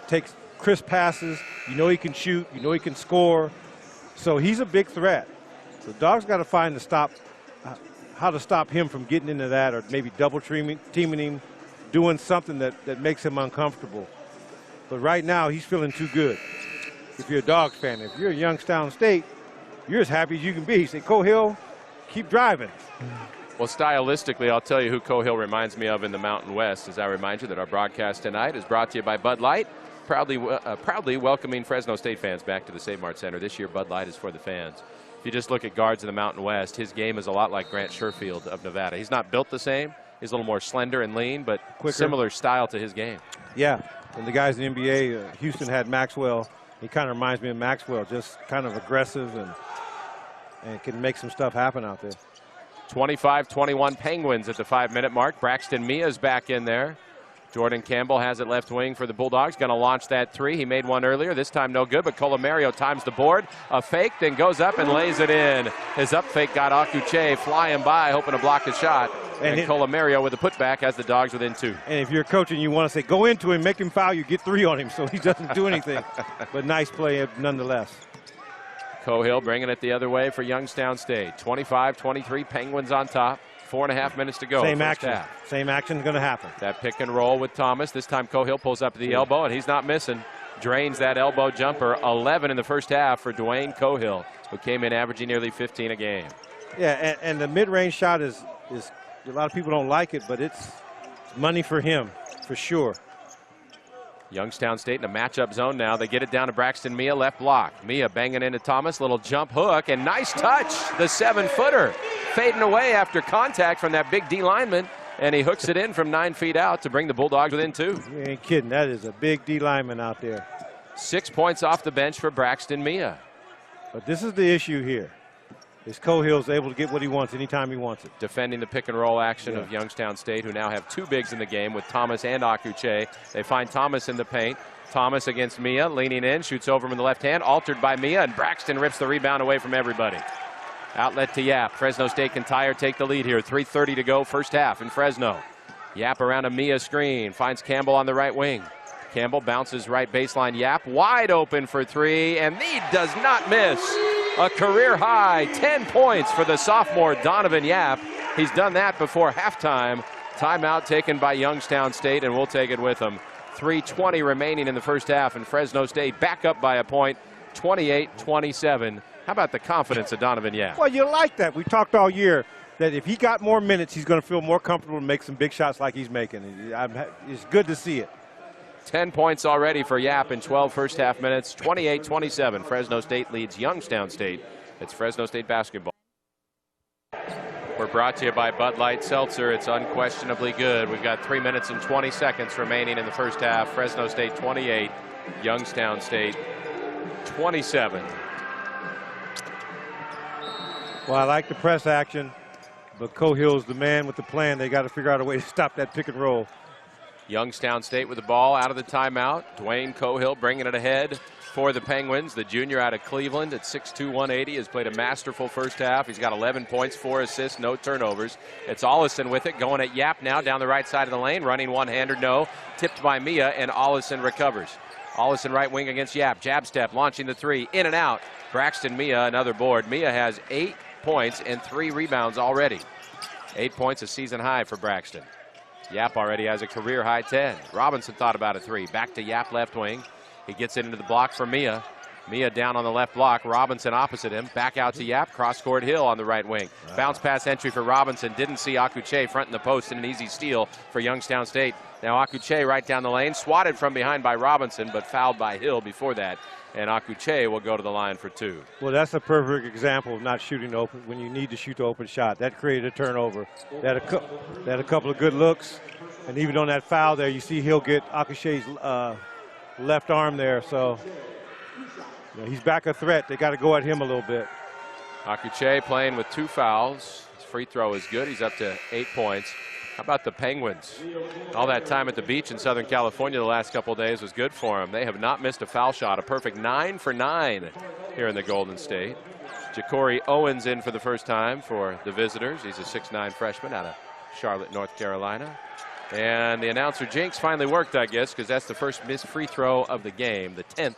takes crisp passes. You know he can shoot. You know he can score. So he's a big threat. So the Dogs got to find how to stop him from getting into that, or maybe double teaming him, doing something that makes him uncomfortable. But right now, he's feeling too good. If you're a Dogs fan, if you're Youngstown State, you're as happy as you can be. Say, Cohill, keep driving.
Well, stylistically, I'll tell you who Cohill reminds me of in the Mountain West, as I remind you that our broadcast tonight is brought to you by Bud Light, proudly welcoming Fresno State fans back to the Save Mart Center. This year, Bud Light is for the fans. If you just look at guards in the Mountain West, his game is a lot like Grant Sherfield of Nevada. He's not built the same. He's a little more slender and lean, but quicker. Similar style to his game.
Yeah, and the guys in the NBA, Houston had Maxwell. He kind of reminds me of Maxwell, just kind of aggressive and can make some stuff happen out there.
25-21 Penguins at the 5-minute mark. Braxton Mia's back in there. Jordan Campbell has it left wing for the Bulldogs. Going to launch that three. He made one earlier. This time no good, but Colomario times the board. A fake, then goes up and lays it in. His up fake got Akuche flying by, hoping to block the shot. And Colomario with a putback has the Dogs within 2.
And if you're coaching, you want to say, go into him, make him foul, you get 3 on him so he doesn't do anything. But nice play nonetheless.
Cohill bringing it the other way for Youngstown State. 25-23, Penguins on top. 4.5 minutes to go.
Same action. Same action is going to happen.
That pick and roll with Thomas. This time Cohill pulls up to the elbow, and he's not missing. Drains that elbow jumper. 11 in the first half for Dwayne Cohill, who came in averaging nearly 15 a game.
Yeah, and the mid-range shot is a lot of people don't like it, but it's money for him, for sure.
Youngstown State in a matchup zone now. They get it down to Braxton Mia, left block. Mia banging into Thomas, little jump hook, and nice touch. The 7-footer fading away after contact from that big D lineman, and he hooks it in from 9 feet out to bring the Bulldogs within 2.
You ain't kidding. That is a big D lineman out there.
6 points off the bench for Braxton Mia.
But this is the issue here. Is Cohill's able to get what he wants anytime he wants it.
Defending the pick and roll action of Youngstown State, who now have 2 bigs in the game with Thomas and Akuche. They find Thomas in the paint. Thomas against Mia, leaning in, shoots over him in the left hand, altered by Mia, and Braxton rips the rebound away from everybody. Outlet to Yap. Fresno State can tie or take the lead here. 3:30 to go, first half in Fresno. Yap around a Mia screen, finds Campbell on the right wing. Campbell bounces right baseline. Yap wide open for 3, and he does not miss. A career high 10 points for the sophomore Donovan Yap. He's done that before halftime. Timeout taken by Youngstown State, and we'll take it with him. 3:20 remaining in the first half, and Fresno State back up by a point, 28-27. How about the confidence of Donovan Yap?
Well, you like that. We talked all year that if he got more minutes, he's going to feel more comfortable and make some big shots like he's making. It's good to see it.
10 points already for Yap in 12 first half minutes. 28-27. Fresno State leads Youngstown State. It's Fresno State basketball. We're brought to you by Bud Light Seltzer. It's unquestionably good. We've got 3 minutes and 20 seconds remaining in the first half. Fresno State 28, Youngstown State 27.
Well, I like the press action, but Cohill's the man with the plan. They got to figure out a way to stop that pick and roll.
Youngstown State with the ball out of the timeout. Dwayne Cohill bringing it ahead for the Penguins. The junior out of Cleveland at 6'2", 180 has played a masterful first half. He's got 11 points, 4 assists, no turnovers. It's Ollison with it, going at Yap now down the right side of the lane, running one-hander, no. Tipped by Mia, and Ollison recovers. Ollison right wing against Yap. Jab step, launching the 3, in and out. Braxton Mia, another board. Mia has 8 points and 3 rebounds already. 8 points, a season high for Braxton. Yap already has a career high 10. Robinson thought about a 3. Back to Yap left wing. He gets it into the block for Mia. Mia down on the left block. Robinson opposite him. Back out to Yap. Cross-court Hill on the right wing. Bounce pass entry for Robinson. Didn't see Akuche front in the post, and an easy steal for Youngstown State. Now Akuche right down the lane. Swatted from behind by Robinson, but fouled by Hill before that. And Akuche will go to the line for 2.
Well, that's a perfect example of not shooting open when you need to shoot the open shot. That created a turnover. They had a couple of good looks, and even on that foul there, you see Hill get Akuche's left arm there. So he's back a threat. They got to go at him a little bit.
Akuche playing with 2 fouls. His free throw is good. He's up to 8 points. How about the Penguins? All that time at the beach in Southern California the last couple of days was good for them. They have not missed a foul shot. A perfect 9 for 9 here in the Golden State. Ja'Cory Owens in for the first time for the visitors. He's a 6'9" freshman out of Charlotte, North Carolina. And the announcer jinx finally worked, I guess, because that's the first missed free throw of the game, the 10th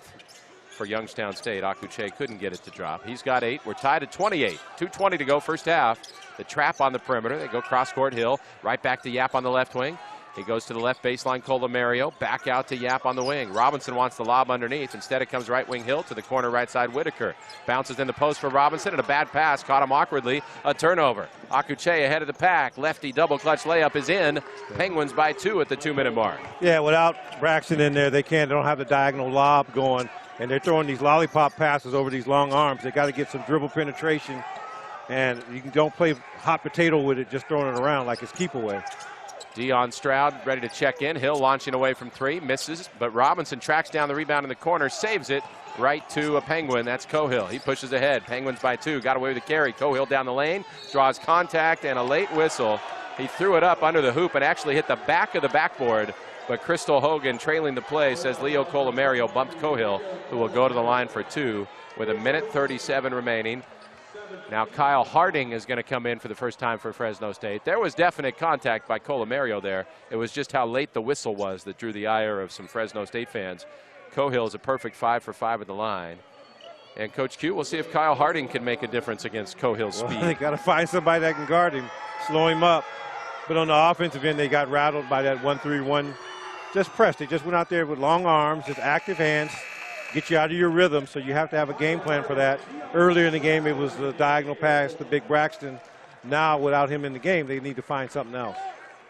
for Youngstown State. Akuche couldn't get it to drop. He's got 8. We're tied at 28. 2:20 to go first half. The trap on the perimeter. They go cross-court. Hill right back to Yap on the left wing. He goes to the left baseline. Colomario back out to Yap on the wing. Robinson wants the lob underneath. Instead, it comes right wing Hill to the corner right side. Whitaker bounces in the post for Robinson, and a bad pass caught him awkwardly. A turnover. Akuche ahead of the pack. Lefty double clutch layup is in. Penguins by 2 at the 2-minute mark.
Yeah, without Braxton in there, they don't have the diagonal lob going, and they're throwing these lollipop passes over these long arms. They got to get some dribble penetration, and don't play hot potato with it, just throwing it around like it's keep away.
Dion Stroud ready to check in. Hill launching away from 3, misses, but Robinson tracks down the rebound in the corner, saves it right to a Penguin. That's Cohill. He pushes ahead. Penguins by 2. Got away with the carry. Cohill down the lane, draws contact, and a late whistle. He threw it up under the hoop and actually hit the back of the backboard. But Crystal Hogan, trailing the play, says Leo Colomario bumped Cohill, who will go to the line for 2 with 1:37 remaining. Now Kyle Harding is going to come in for the first time for Fresno State. There was definite contact by Colomario there. It was just how late the whistle was that drew the ire of some Fresno State fans. Cohill is a perfect 5 for 5 at the line. And Coach Q, we'll see if Kyle Harding can make a difference against Cohill's speed.
They got to find somebody that can guard him, slow him up. But on the offensive end, they got rattled by that 1-3-1. Just press. They just went out there with long arms, just active hands, get you out of your rhythm, so you have to have a game plan for that. Earlier in the game, it was the diagonal pass to Big Braxton. Now, without him in the game, they need to find something else.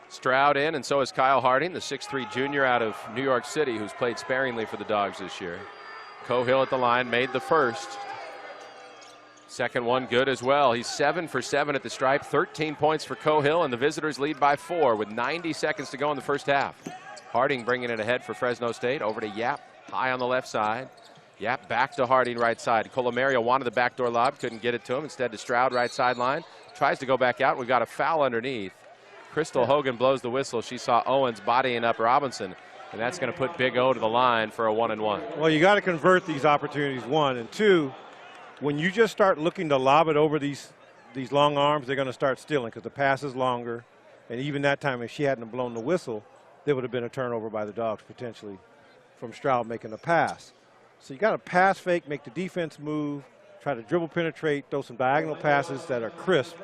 Stroud in, and so is Kyle Harding, the 6'3" junior out of New York City, who's played sparingly for the Dogs this year. Cohill at the line, made the first. Second one good as well. He's 7 for 7 at the stripe, 13 points for Cohill, and the visitors lead by 4 with 90 seconds to go in the first half. Harding bringing it ahead for Fresno State, over to Yap, high on the left side. Yap back to Harding right side. Colomario wanted the backdoor lob, couldn't get it to him. Instead to Stroud right sideline. Tries to go back out. We've got a foul underneath. Crystal Hogan blows the whistle. She saw Owens bodying up Robinson, and that's going to put Big O to the line for a 1-and-1.
Well, you got to convert these opportunities, 1. And 2, when you just start looking to lob it over these long arms, they're going to start stealing because the pass is longer. And even that time, if she hadn't blown the whistle, there would have been a turnover by the Dogs potentially from Stroud making a pass. So you got to pass fake, make the defense move, try to dribble penetrate, throw some diagonal passes that are crisp.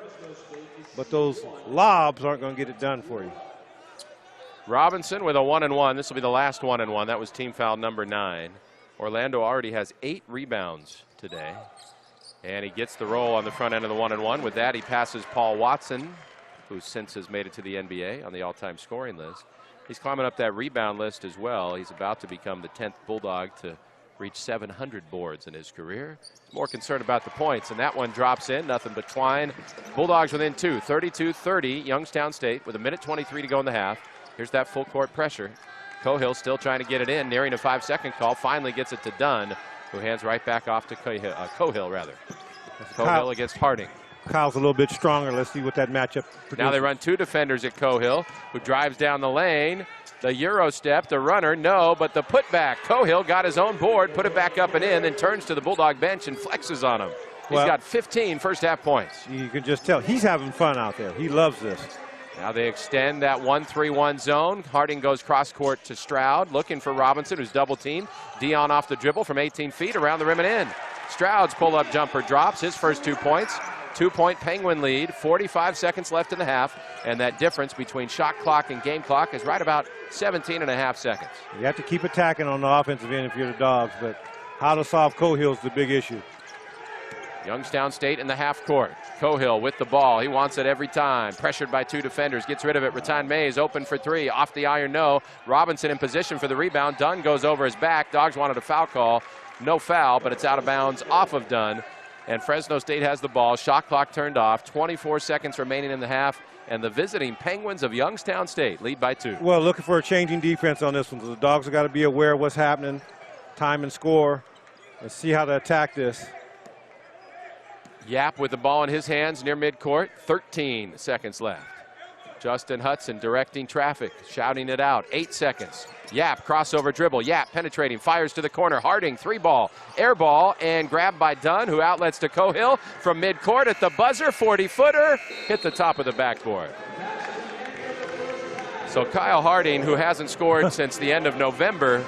But those lobs aren't going to get it done for you.
Robinson with a 1-and-1. This will be the last 1-and-1. That was team foul number 9. Orlando already has 8 rebounds today. And he gets the roll on the front end of the 1-and-1. With that, he passes Paul Watson, who since has made it to the NBA on the all-time scoring list. He's climbing up that rebound list as well. He's about to become the 10th Bulldog to reach 700 boards in his career. He's more concerned about the points, and that one drops in. Nothing but twine. Bulldogs within 2, 32-30, Youngstown State with 1:23 to go in the half. Here's that full court pressure. Cohill still trying to get it in, nearing a 5-second call. Finally gets it to Dunn, who hands right back off to Cohill. Cohill against Harding.
Kyle's a little bit stronger. Let's see what that matchup produces.
Now they run 2 defenders at Cohill, who drives down the lane. The Euro step, the runner, no, but the putback. Cohill got his own board, put it back up and in, then turns to the Bulldog bench and flexes on him. He's got 15 first half points.
You can just tell he's having fun out there. He loves this.
Now they extend that 1-3-1 zone. Harding goes cross court to Stroud, looking for Robinson, who's double teamed. Dion off the dribble from 18 feet around the rim and in. Stroud's pull-up jumper drops his first 2 points. 2-point Penguin lead, 45 seconds left in the half, and that difference between shot clock and game clock is right about 17.5 seconds.
You have to keep attacking on the offensive end if you're the Dogs, but how to solve Cohill is the big issue.
Youngstown State in the half court. Cohill with the ball. He wants it every time. Pressured by 2 defenders. Gets rid of it. Rattan Mays open for 3. Off the iron, no. Robinson in position for the rebound. Dunn goes over his back. Dogs wanted a foul call. No foul, but it's out of bounds off of Dunn. And Fresno State has the ball. Shot clock turned off. 24 seconds remaining in the half. And the visiting Penguins of Youngstown State lead by 2.
Well, looking for a changing defense on this one. The Dogs have got to be aware of what's happening, time and score, and see how to attack this.
Yap with the ball in his hands near midcourt. 13 seconds left. Justin Hudson directing traffic, shouting it out. 8 seconds. Yap, crossover dribble. Yap penetrating, fires to the corner. Harding, 3-ball, air ball, and grabbed by Dunn, who outlets to Cohill from midcourt at the buzzer. 40-footer, hit the top of the backboard. So Kyle Harding, who hasn't scored since the end of November,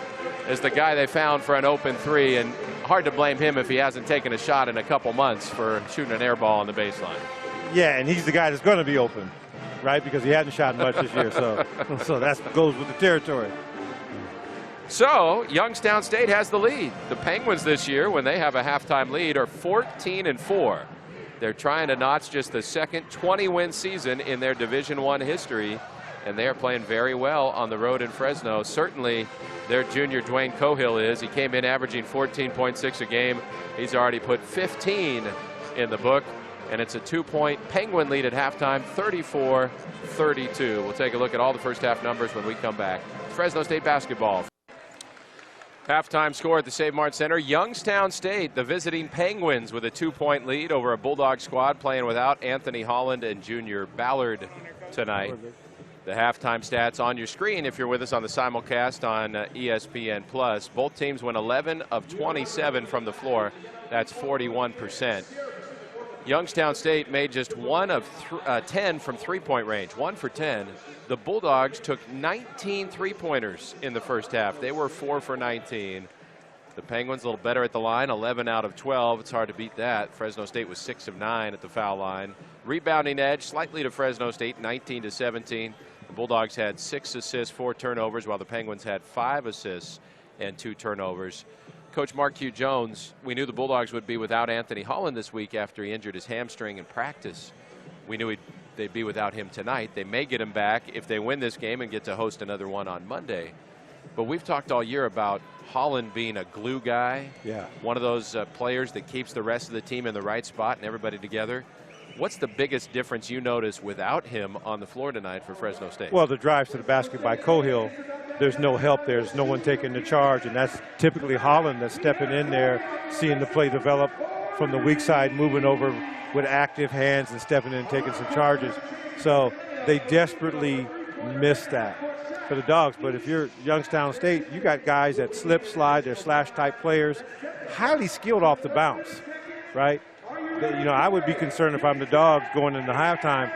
is the guy they found for an open three, and hard to blame him if he hasn't taken a shot in a couple months for shooting an air ball on the baseline.
Yeah, and he's the guy that's going to be open, right? Because he hadn't shot much this year, so that goes with the territory.
So Youngstown State has the lead. The Penguins this year, when they have a halftime lead, are 14-4. They're trying to notch just the second 20-win season in their Division I history, and they are playing very well on the road in Fresno. Certainly their junior Dwayne Cohill is. He came in averaging 14.6 a game. He's already put 15 in the book, and it's a 2-point Penguin lead at halftime, 34-32. We'll take a look at all the first half numbers when we come back. Fresno State basketball. Halftime score at the Save Mart Center. Youngstown State, the visiting Penguins, with a 2-point lead over a Bulldog squad playing without Anthony Holland and Junior Ballard tonight. The halftime stats on your screen if you're with us on the simulcast on ESPN+. Both teams went 11 of 27 from the floor. That's 41%. Youngstown State made just 1 of 10 from three-point range, 1 for 10. The Bulldogs took 19 three-pointers in the first half. They were 4 for 19. The Penguins a little better at the line, 11 out of 12. It's hard to beat that. Fresno State was 6 of 9 at the foul line. Rebounding edge slightly to Fresno State, 19-17. The Bulldogs had 6 assists, 4 turnovers, while the Penguins had 5 assists and 2 turnovers. Coach Mark Q. Jones, we knew the Bulldogs would be without Anthony Holland this week after he injured his hamstring in practice. We knew they'd be without him tonight. They may get him back if they win this game and get to host another one on Monday. But we've talked all year about Holland being a glue guy, one of those players that keeps the rest of the team in the right spot and everybody together. What's the biggest difference you notice without him on the floor tonight for Fresno State?
Well, the drives to the basket by Cohill, there's no help there. There's no one taking the charge, and that's typically Holland that's stepping in there, seeing the play develop from the weak side, moving over with active hands and stepping in and taking some charges. So they desperately miss that for the Dogs. But if you're Youngstown State, you got guys that slip, slide, they're slash-type players, highly skilled off the bounce, right? You know, I would be concerned if I'm the Dogs going into halftime.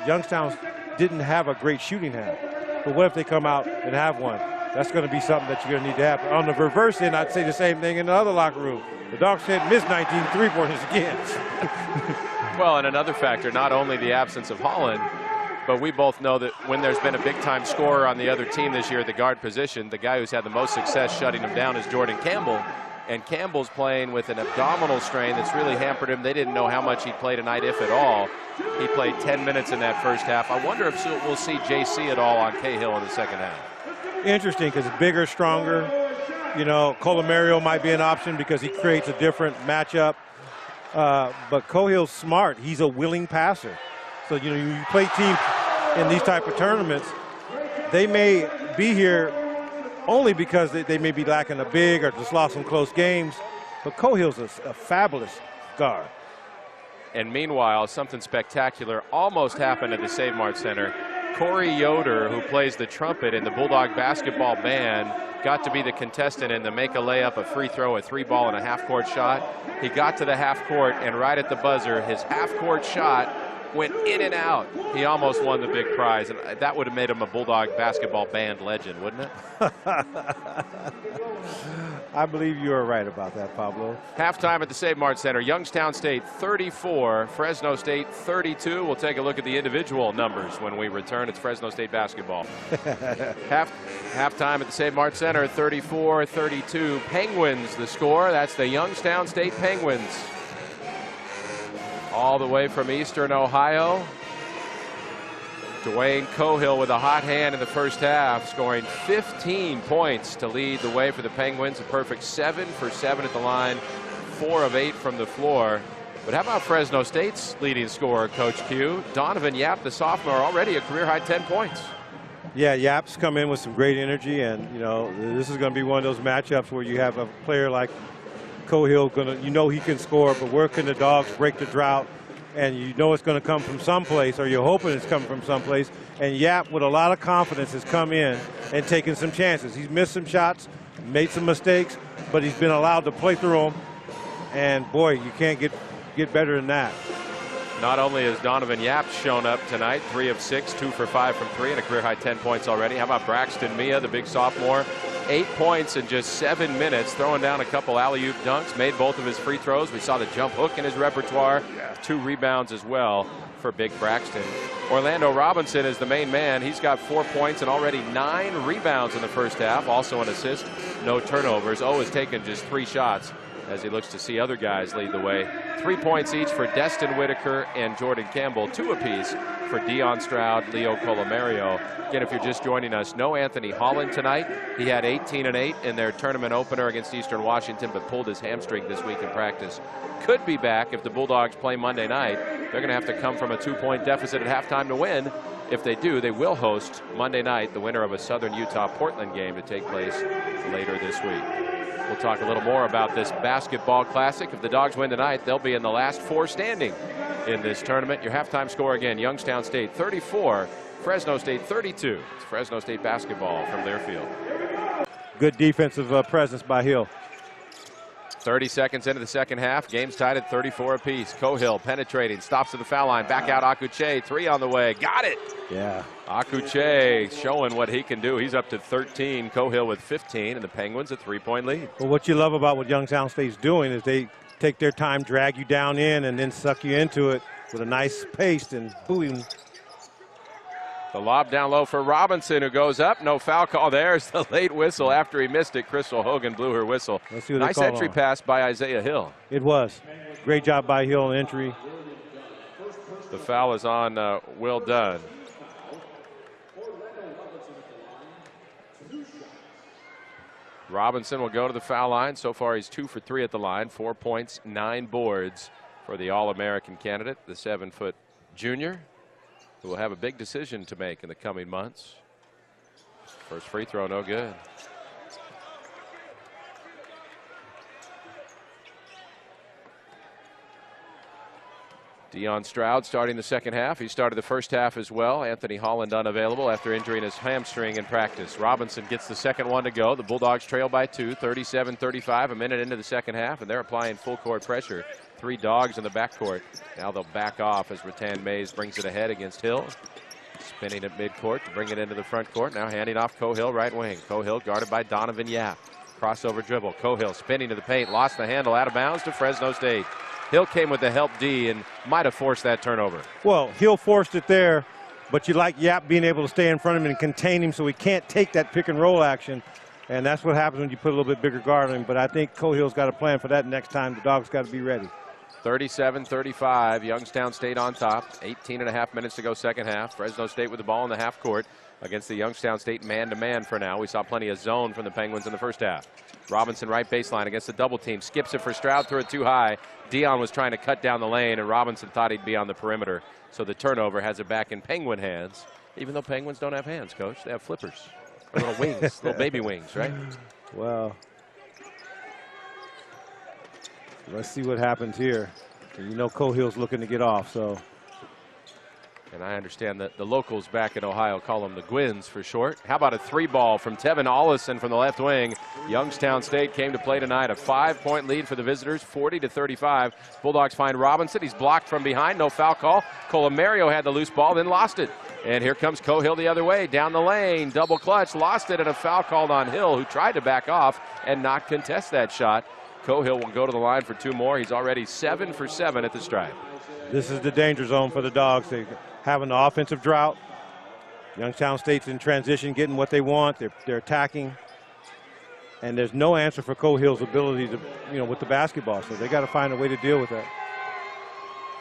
Youngstown didn't have a great shooting hand. But what if they come out and have one? That's going to be something that you're going to need to have. On the reverse end, I'd say the same thing in the other locker room. The Dogs had missed 19 three-pointers again.
Well, and another factor, not only the absence of Holland, but we both know that when there's been a big-time scorer on the other team this year at the guard position, the guy who's had the most success shutting him down is Jordan Campbell. And Campbell's playing with an abdominal strain that's really hampered him. They didn't know how much he'd play tonight, if at all. He played 10 minutes in that first half. I wonder if we'll see JC at all on Cahill in the second half.
Interesting, because bigger, stronger. You know, Colomario might be an option because he creates a different matchup. But Cohill's smart. He's a willing passer. So, you know, you play teams in these type of tournaments, they may be here only because they may be lacking a big or just lost some close games. But Cohill's a fabulous guard.
And meanwhile, something spectacular almost happened at the Save Mart Center. Corey Yoder, who plays the trumpet in the Bulldog basketball band, got to be the contestant in the make a layup, a free throw, a 3-ball, and a half-court shot. He got to the half-court, and right at the buzzer, his half-court shot went in and out. He almost won the big prize, and that would have made him a Bulldog basketball band legend, wouldn't it?
I believe you are right about that, Pablo.
Halftime at the Save Mart Center. Youngstown State 34, Fresno State 32. We'll take a look at the individual numbers when we return. It's Fresno State basketball. Halftime at the Save Mart Center, 34-32. Penguins the score. That's the Youngstown State Penguins. All the way from Eastern Ohio. Dwayne Cohill with a hot hand in the first half, scoring 15 points to lead the way for the Penguins. A perfect 7 for 7 at the line, 4 of 8 from the floor. But how about Fresno State's leading scorer, Coach Q? Donovan Yap, the sophomore, already a career-high 10 points.
Yeah, Yap's come in with some great energy, and, you know, this is going to be one of those matchups where you have a player like Cohill, you know he can score, but where can the Dogs break the drought and you know it's going to come from someplace, or you're hoping it's coming from someplace. And Yap, with a lot of confidence, has come in and taken some chances. He's missed some shots, made some mistakes, but he's been allowed to play through them. And boy, you can't get better than that.
Not only has Donovan Yap shown up tonight, 3 of 6, 2 for 5 from 3, and a career high 10 points already. How about Braxton Mia, the big sophomore? 8 points in just 7 minutes, throwing down a couple alley-oop dunks, made both of his free throws. We saw the jump hook in his repertoire, 2 rebounds as well for Big Braxton. Orlando Robinson is the main man. He's got 4 points and already 9 rebounds in the first half, also an assist, no turnovers. O has taken just 3 shots as he looks to see other guys lead the way. 3 points each for Destin Whitaker and Jordan Campbell, 2 apiece for Dion Stroud, Leo Colomario. Again, if you're just joining us, no Anthony Holland tonight. He had 18 and 8 in their tournament opener against Eastern Washington, but pulled his hamstring this week in practice. Could be back if the Bulldogs play Monday night. They're going to have to come from a 2-point deficit at halftime to win. If they do, they will host Monday night the winner of a Southern Utah-Portland game to take place later this week. We'll talk a little more about this basketball classic. If the Dogs win tonight, they'll be in the last 4 standing in this tournament. Your halftime score again, Youngstown State 34, Fresno State 32. It's Fresno State basketball from Learfield.
Good defensive presence by Hill.
30 seconds into the second half, game's tied at 34 apiece. Cohill penetrating, stops at the foul line, back out Akuche, 3 on the way, got it!
Yeah.
Akuche showing what he can do. He's up to 13, Cohill with 15, and the Penguins a 3-point lead.
Well, what you love about what Youngstown State's doing is they take their time, drag you down in, and then suck you into it with a nice pace, and boom.
The lob down low for Robinson, who goes up. No foul call. There's the late whistle after he missed it. Crystal Hogan blew her whistle. Nice entry pass by Isaiah Hill.
It was. Great job by Hill in entry.
The foul is on Will Dunn. Robinson will go to the foul line. So far, he's 2 for 3 at the line. 4 points, 9 boards for the All-American candidate, the 7-foot junior, who will have a big decision to make in the coming months. First free throw, no good. Dion Stroud starting the second half. He started the first half as well. Anthony Holland unavailable after injuring his hamstring in practice. Robinson gets the second one to go. The Bulldogs trail by 2, 37-35, a minute into the second half, and they're applying full court pressure. 3 dogs in the backcourt. Now they'll back off as Rattan Mays brings it ahead against Hill. Spinning at midcourt to bring it into the front court. Now handing off Cohill, right wing. Cohill guarded by Donovan Yap. Crossover dribble. Cohill spinning to the paint. Lost the handle, out of bounds to Fresno State. Hill came with the help D and might have forced that turnover.
Well, Hill forced it there, but you like Yap being able to stay in front of him and contain him so he can't take that pick and roll action. And that's what happens when you put a little bit bigger guard on him. But I think Cohill's got a plan for that next time. The Dogs got to be ready.
37-35, Youngstown State on top. 18.5 minutes to go second half. Fresno State with the ball in the half court against the Youngstown State man-to-man for now. We saw plenty of zone from the Penguins in the first half. Robinson right baseline against the double team. Skips it for Stroud, threw it too high. Dion was trying to cut down the lane, and Robinson thought he'd be on the perimeter. So the turnover has it back in Penguin hands, even though Penguins don't have hands, Coach. They have flippers. Little wings, little baby wings, right?
Well, let's see what happens here. You know Cohill's looking to get off, so.
And I understand that the locals back in Ohio call them the Gwins for short. How about a 3-ball from Tevin Ollison from the left wing? Youngstown State came to play tonight. A 5-point lead for the visitors, 40-35. Bulldogs find Robinson. He's blocked from behind. No foul call. Colomario had the loose ball, then lost it. And here comes Cohill the other way, down the lane. Double clutch, lost it, and a foul called on Hill, who tried to back off and not contest that shot. Cohill will go to the line for 2 more. He's already 7 for 7 at the stripe.
This is the danger zone for the Dogs. They having the offensive drought. Youngstown State's in transition, getting what they want. They're attacking. And there's no answer for Cohill's ability to, with the basketball. So they got to find a way to deal with that.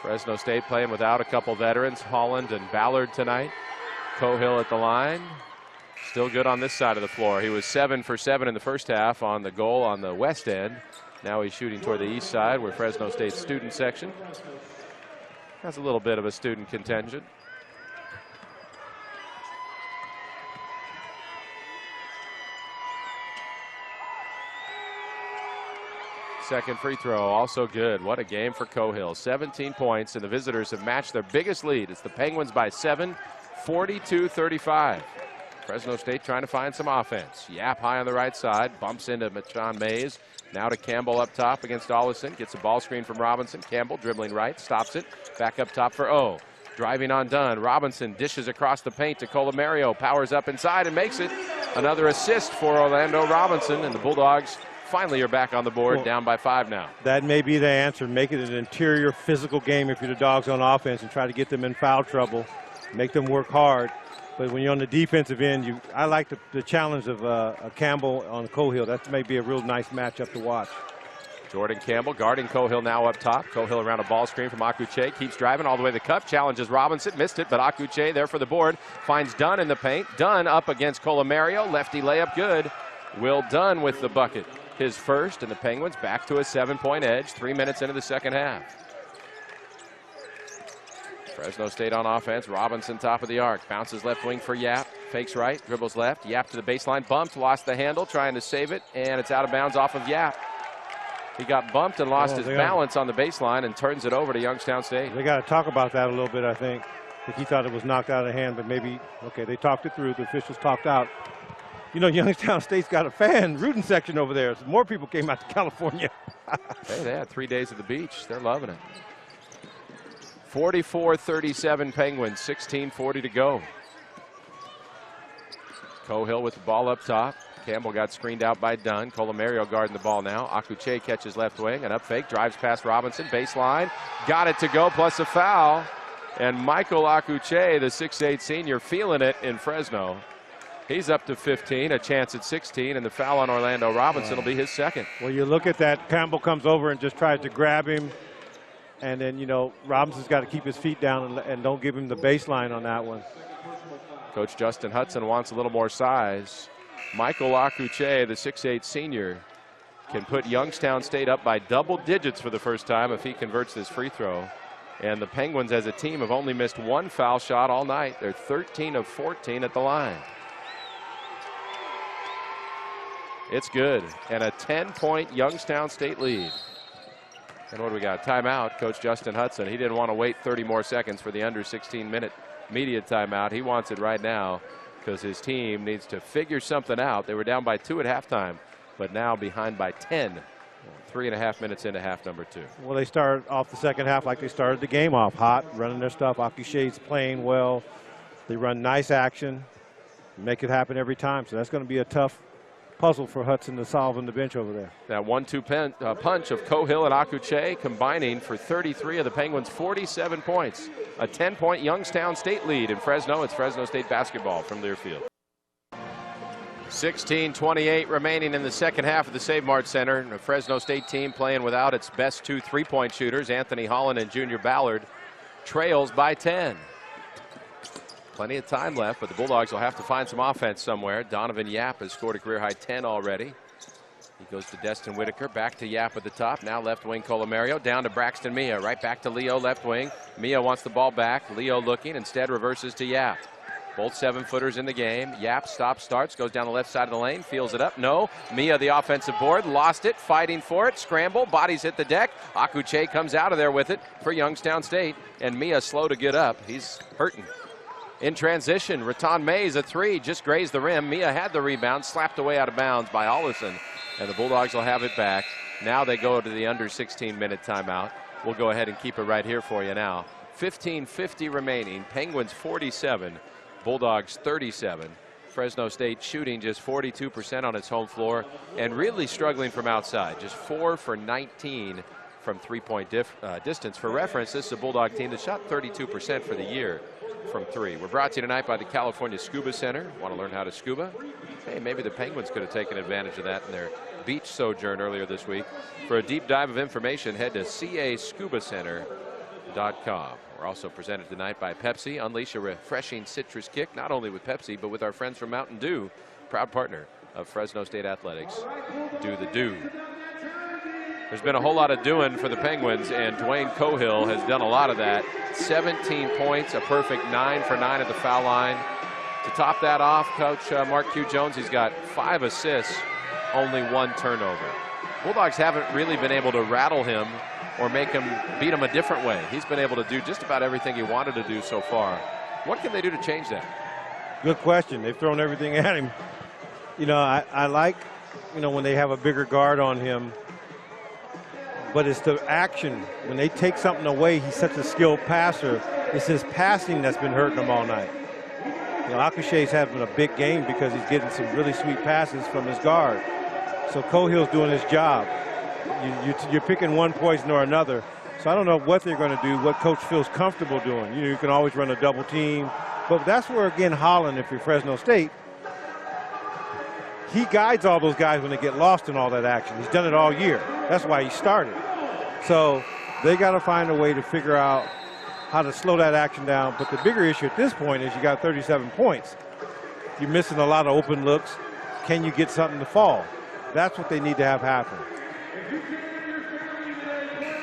Fresno State playing without a couple veterans, Holland and Ballard tonight. Cohill at the line. Still good on this side of the floor. He was 7 for 7 in the first half on the goal on the west end. Now he's shooting toward the east side where Fresno State's student section has a little bit of a student contingent. Second free throw, also good. What a game for Cohill. 17 points, and the visitors have matched their biggest lead. It's the Penguins by 7, 42-35. Fresno State trying to find some offense. Yap high on the right side, bumps into John Mays. Now to Campbell up top against Ollison. Gets a ball screen from Robinson. Campbell dribbling right, stops it. Back up top for O. Driving on Dunn. Robinson dishes across the paint to Colomario. Powers up inside and makes it. Another assist for Orlando Robinson, and the Bulldogs finally are back on the board, down by 5 now.
That may be the answer. Make it an interior physical game if you're the Dogs on offense and try to get them in foul trouble, make them work hard. But when you're on the defensive end, I like the challenge of Campbell on Cohill. That may be a real nice matchup to watch.
Jordan Campbell guarding Cohill now up top. Cohill around a ball screen from Akuche. Keeps driving all the way to the cup. Challenges Robinson. Missed it, but Akuche there for the board. Finds Dunn in the paint. Dunn up against Colomario. Lefty layup good. Will Dunn with the bucket. His first, and the Penguins back to a 7-point edge 3 minutes into the second half. Fresno State on offense. Robinson top of the arc. Bounces left wing for Yap. Fakes right. Dribbles left. Yap to the baseline. Bumped. Lost the handle. Trying to save it. And it's out of bounds off of Yap. He got bumped and lost his balance on the baseline and turns it over to Youngstown State.
They got to talk about that a little bit, I think. He thought it was knocked out of hand, but maybe, okay, they talked it through. The officials talked out. You know, Youngstown State's got a fan rooting section over there. So more people came out to California.
Hey, they had 3 days at the beach. They're loving it. 44-37 Penguins, 16:40 to go. Cohill with the ball up top. Campbell got screened out by Dunn. Colomario guarding the ball now. Akuche catches left wing. An up fake. Drives past Robinson. Baseline. Got it to go plus a foul. And Michael Akuche, the 6'8 senior, feeling it in Fresno. He's up to 15, a chance at 16, and the foul on Orlando Robinson will be his second.
Well, you look at that. Campbell comes over and just tries to grab him. And then, you know, Robinson's got to keep his feet down and don't give him the baseline on that one.
Coach Justin Hudson wants a little more size. Michael Akuche, the 6'8 senior, can put Youngstown State up by double digits for the first time if he converts this free throw. And the Penguins as a team have only missed one foul shot all night. They're 13 of 14 at the line. It's good. And a 10-point Youngstown State lead. And what do we got? Timeout. Coach Justin Hudson. He didn't want to wait 30 more seconds for the under 16-minute media timeout. He wants it right now because his team needs to figure something out. They were down by 2 at halftime, but now behind by 10. 3.5 minutes into half number 2.
Well, they started off the second half like they started the game off, hot, running their stuff. Akuche's playing well. They run nice action, make it happen every time. So that's going to be a tough puzzle for Hudson to solve on the bench over there.
That 1-2 punch of Cohill and Akuche combining for 33 of the Penguins' 47 points. A 10-point Youngstown State lead in Fresno. It's Fresno State basketball from Learfield. 16:28 remaining in the second half of the Save Mart Center. The Fresno State team playing without its best 2 3-point shooters, Anthony Holland and Junior Ballard, trails by 10. Plenty of time left, but the Bulldogs will have to find some offense somewhere. Donovan Yap has scored a career-high 10 already. He goes to Destin Whitaker, back to Yap at the top. Now left wing Colomario, down to Braxton Mia. Right back to Leo, left wing. Mia wants the ball back. Leo looking, instead reverses to Yap. Both 7-footers in the game. Yap stops, starts, goes down the left side of the lane, feels it up. No. Mia, the offensive board, lost it, fighting for it. Scramble, bodies hit the deck. Akuche comes out of there with it for Youngstown State. And Mia slow to get up. He's hurting. In transition, Raton Mays, a 3, just grazed the rim. Mia had the rebound, slapped away out of bounds by Ollison. And the Bulldogs will have it back. Now they go to the under 16-minute timeout. We'll go ahead and keep it right here for you now. 15:50 remaining. Penguins 47, Bulldogs 37. Fresno State shooting just 42% on its home floor and really struggling from outside. Just 4 for 19 from 3-point distance. For reference, this is a Bulldog team that shot 32% for the year from 3. We're brought to you tonight by the California Scuba Center. Want to learn how to scuba? Hey, maybe the Penguins could have taken advantage of that in their beach sojourn earlier this week. For a deep dive of information, head to cascubacenter.com. We're also presented tonight by Pepsi. Unleash a refreshing citrus kick, not only with Pepsi, but with our friends from Mountain Dew, proud partner of Fresno State Athletics. Do the do. There's been a whole lot of doing for the Penguins, and Dwayne Cohill has done a lot of that. 17 points, a perfect 9 for 9 at the foul line. To top that off, Coach Mark Q. Jones, he's got 5 assists, only 1 turnover. Bulldogs haven't really been able to rattle him or make him beat him a different way. He's been able to do just about everything he wanted to do so far. What can they do to change that?
Good question. They've thrown everything at him. You know, I like, you know, when they have a bigger guard on him, but it's the action. When they take something away, he's such a skilled passer. It's his passing that's been hurting him all night. You know, Akuche's having a big game because he's getting some really sweet passes from his guard. So Cohill's doing his job. You're picking one poison or another. So I don't know what they're going to do, what coach feels comfortable doing. You know, you can always run a double team. But that's where, again, Holland, if you're Fresno State, he guides all those guys when they get lost in all that action. He's done it all year. That's why he started. So they got to find a way to figure out how to slow that action down. But the bigger issue at this point is you got 37 points. You're missing a lot of open looks. Can you get something to fall? That's what they need to have happen.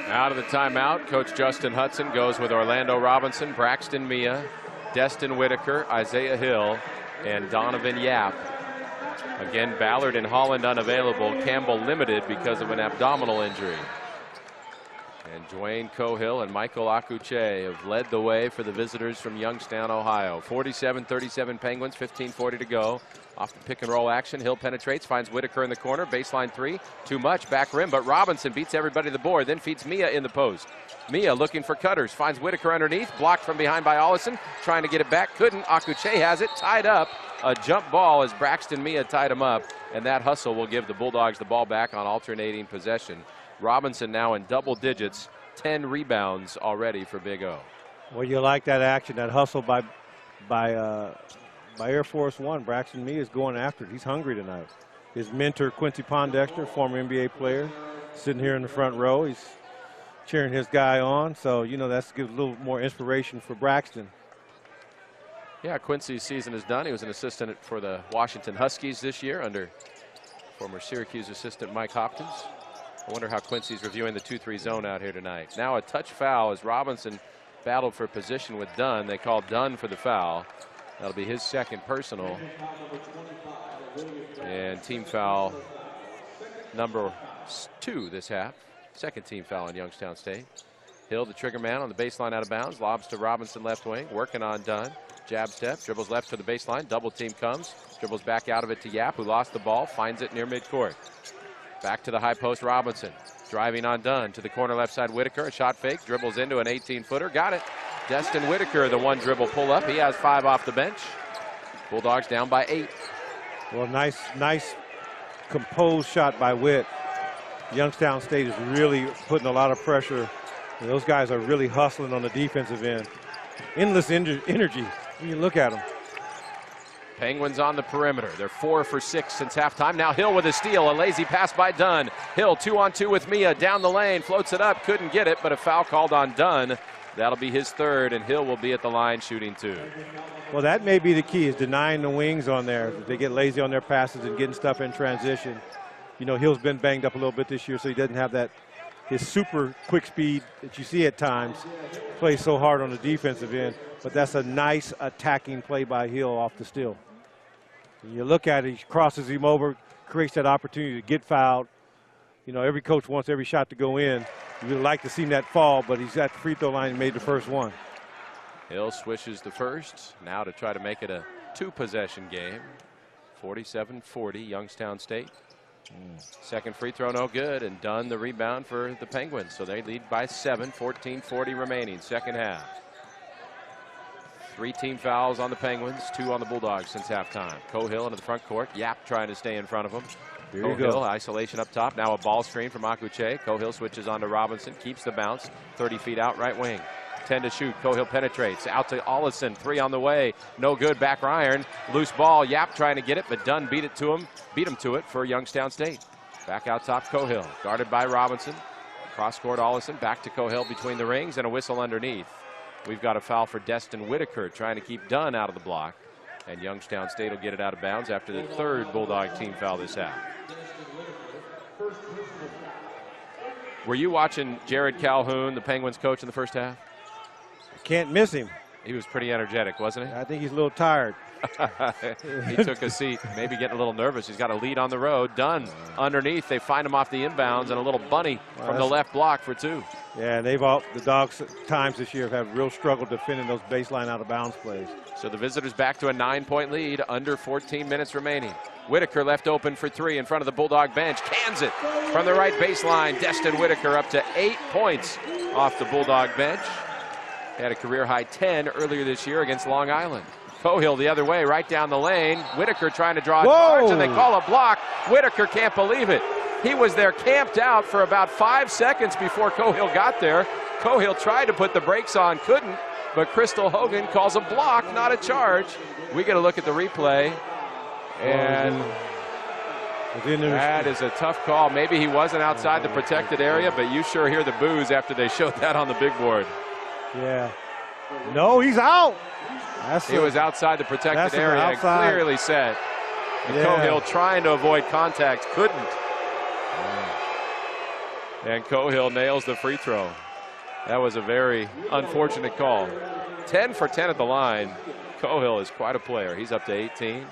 Out of the timeout, Coach Justin Hudson goes with Orlando Robinson, Braxton Mia, Destin Whitaker, Isaiah Hill, and Donovan Yap. Again, Ballard and Holland unavailable. Campbell limited because of an abdominal injury. And Dwayne Cohill and Michael Akuche have led the way for the visitors from Youngstown, Ohio. 47-37 Penguins, 15:40 to go. Off the pick and roll action, Hill penetrates, finds Whitaker in the corner, baseline three, too much, back rim, but Robinson beats everybody to the board, then feeds Mia in the post. Mia looking for cutters, finds Whitaker underneath, blocked from behind by Ollison, trying to get it back, couldn't. Akuche has it, tied up. A jump ball as Braxton Mia tied him up, and that hustle will give the Bulldogs the ball back on alternating possession. Robinson now in double digits, 10 rebounds already for Big O.
Well, you like that action, that hustle by Air Force One. Braxton Mia is going after it. He's hungry tonight. His mentor, Quincy Pondexter, former NBA player, sitting here in the front row. He's cheering his guy on. So, you know, that gives a little more inspiration for Braxton.
Yeah, Quincy's season is done. He was an assistant for the Washington Huskies this year under former Syracuse assistant Mike Hopkins. I wonder how Quincy's reviewing the 2-3 zone out here tonight. Now a touch foul as Robinson battled for position with Dunn. They called Dunn for the foul. That'll be his second personal. And team foul number 2 this half. Second team foul on Youngstown State. Hill, the trigger man, on the baseline out of bounds. Lobs to Robinson left wing, working on Dunn. Jab step, dribbles left to the baseline. Double team comes, dribbles back out of it to Yap, who lost the ball, finds it near midcourt. Back to the high post, Robinson. Driving on Dunn to the corner left side, Whitaker. A shot fake, dribbles into an 18-footer. Got it. Destin Whitaker, the one dribble pull up. He has 5 off the bench. Bulldogs down by 8.
Well, nice composed shot by Whit. Youngstown State is really putting a lot of pressure. And those guys are really hustling on the defensive end. Endless energy when you look at them.
Penguins on the perimeter. They're 4 for 6 since halftime. Now Hill with a steal. A lazy pass by Dunn. Hill 2-on-2 with Mia. Down the lane. Floats it up. Couldn't get it, but a foul called on Dunn. That'll be his third, and Hill will be at the line shooting 2.
Well, that may be the key, is denying the wings on there. They get lazy on their passes and getting stuff in transition. You know, Hill's been banged up a little bit this year, so he doesn't have that, his super quick speed that you see at times. Plays so hard on the defensive end, but that's a nice attacking play by Hill off the steal. When you look at it, he crosses him over, creates that opportunity to get fouled. You know, every coach wants every shot to go in. You would like to see that fall, but he's at the free throw line and made the first one.
Hill swishes the first, now to try to make it a 2-possession game. 47-40, Youngstown State. Second free throw no good, and Dunn the rebound for the Penguins. So they lead by 7, 14:40 remaining, second half. 3 team fouls on the Penguins, 2 on the Bulldogs since halftime. Cohill into the front court, Yap trying to stay in front of him.
There you
Cohill,
go.
isolation up top. Now a ball screen from Akuche. Cohill switches on to Robinson, keeps the bounce, 30 feet out right wing. 10 to shoot. Cohill penetrates out to Ollison. 3 on the way. No good. Back iron. Loose ball. Yap trying to get it, but Dunn beat him to it for Youngstown State. Back out top, Cohill. Guarded by Robinson. Cross court, Ollison. Back to Cohill between the rings and a whistle underneath. We've got a foul for Destin Whitaker trying to keep Dunn out of the block. And Youngstown State will get it out of bounds after the 3rd Bulldog team foul this half. Were you watching Jared Calhoun, the Penguins coach, in the first half?
Can't miss him.
He was pretty energetic, wasn't he?
I think he's a little tired.
He took a seat, maybe getting a little nervous. He's got a lead on the road. Dunn underneath. They find him off the inbounds, and a little bunny from the left block for 2.
Yeah, the Dogs times this year have had real struggle defending those baseline out of bounds plays.
So the visitors back to a 9-point lead, under 14 minutes remaining. Whitaker left open for 3 in front of the Bulldog bench. Cans it from the right baseline. Destin Whitaker up to 8 points off the Bulldog bench. He had a career-high 10 earlier this year against Long Island. Cohill the other way, right down the lane. Whitaker trying to draw a charge, and they call a block. Whitaker can't believe it. He was there camped out for about 5 seconds before Cohill got there. Cohill tried to put the brakes on, couldn't, but Crystal Hogan calls a block, not a charge. We get a look at the replay, and that is a tough call. Maybe he wasn't outside the protected area, but you sure hear the boos after they showed that on the big board.
Yeah. No, he's out.
He was outside the protected area, clearly set. And Cohill trying to avoid contact, couldn't. And Cohill nails the free throw. That was a very unfortunate call. 10 for 10 at the line. Cohill is quite a player. He's up to 18.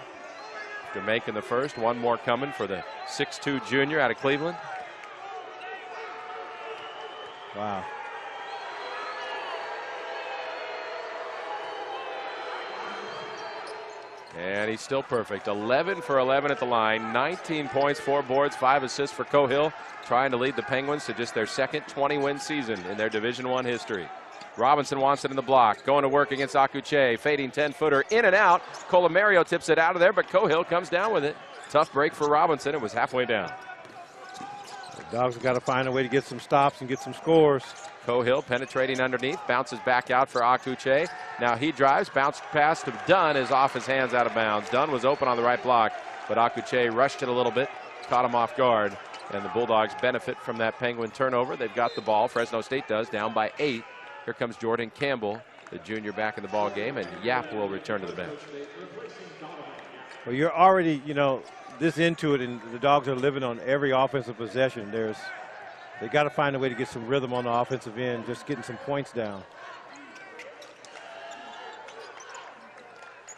After making the first, one more coming for the 6'2" junior out of Cleveland.
Wow.
And he's still perfect. 11 for 11 at the line. 19 points, 4 boards, 5 assists for Cohill, trying to lead the Penguins to just their second 20-win season in their Division I history. Robinson wants it in the block. Going to work against Akuche. Fading 10-footer in and out. Colomario tips it out of there, but Cohill comes down with it. Tough break for Robinson. It was halfway down.
The Dogs have got to find a way to get some stops and get some scores.
Cohill penetrating underneath, bounces back out for Akuche. Now he drives, bounce pass to Dunn is off his hands, out of bounds. Dunn was open on the right block, but Akuche rushed it a little bit, caught him off guard, and the Bulldogs benefit from that Penguin turnover. They've got the ball, Fresno State does, down by 8. Here comes Jordan Campbell, the junior, back in the ball game, and Yap will return to the bench.
Well, you're already, this into it, and the Dogs are living on every offensive possession. They got to find a way to get some rhythm on the offensive end, just getting some points down.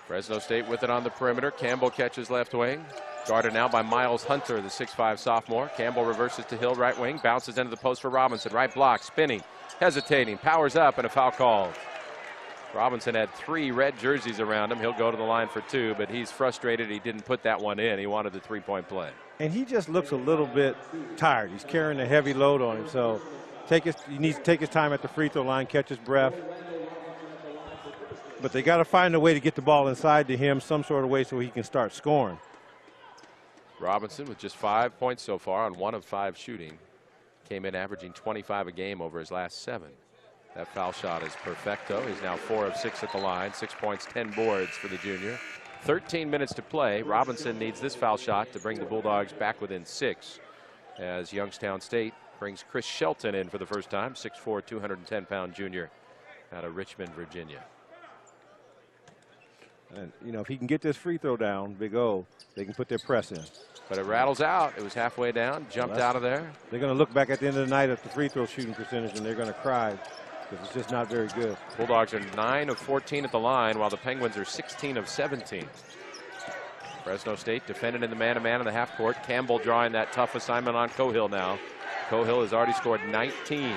Fresno State with it on the perimeter. Campbell catches left wing. Guarded now by Miles Hunter, the 6'5" sophomore. Campbell reverses to Hill, right wing. Bounces into the post for Robinson. Right block, spinning, hesitating, powers up, and a foul called. Robinson had 3 red jerseys around him. He'll go to the line for 2, but he's frustrated he didn't put that one in. He wanted the 3-point play.
And he just looks a little bit tired. He's carrying a heavy load on him, so he needs to take his time at the free throw line, catch his breath. But they got to find a way to get the ball inside to him some sort of way so he can start scoring.
Robinson with just 5 points so far on 1 of 5 shooting. Came in averaging 25 a game over his last 7. That foul shot is perfecto. He's now 4 of 6 at the line. 6 points, 10 boards for the junior. 13 minutes to play. Robinson needs this foul shot to bring the Bulldogs back within 6, as Youngstown State brings Chris Shelton in for the first time. 6'4", 210-pound junior out of Richmond, Virginia.
And, if he can get this free throw down, Big O, they can put their press in.
But it rattles out. It was halfway down, jumped out of there.
They're going to look back at the end of the night at the free throw shooting percentage, and they're going to cry because it's just not very good.
Bulldogs are 9 of 14 at the line, while the Penguins are 16 of 17. Fresno State defended in the man-to-man in the half court. Campbell drawing that tough assignment on Cohill now. Cohill has already scored 19.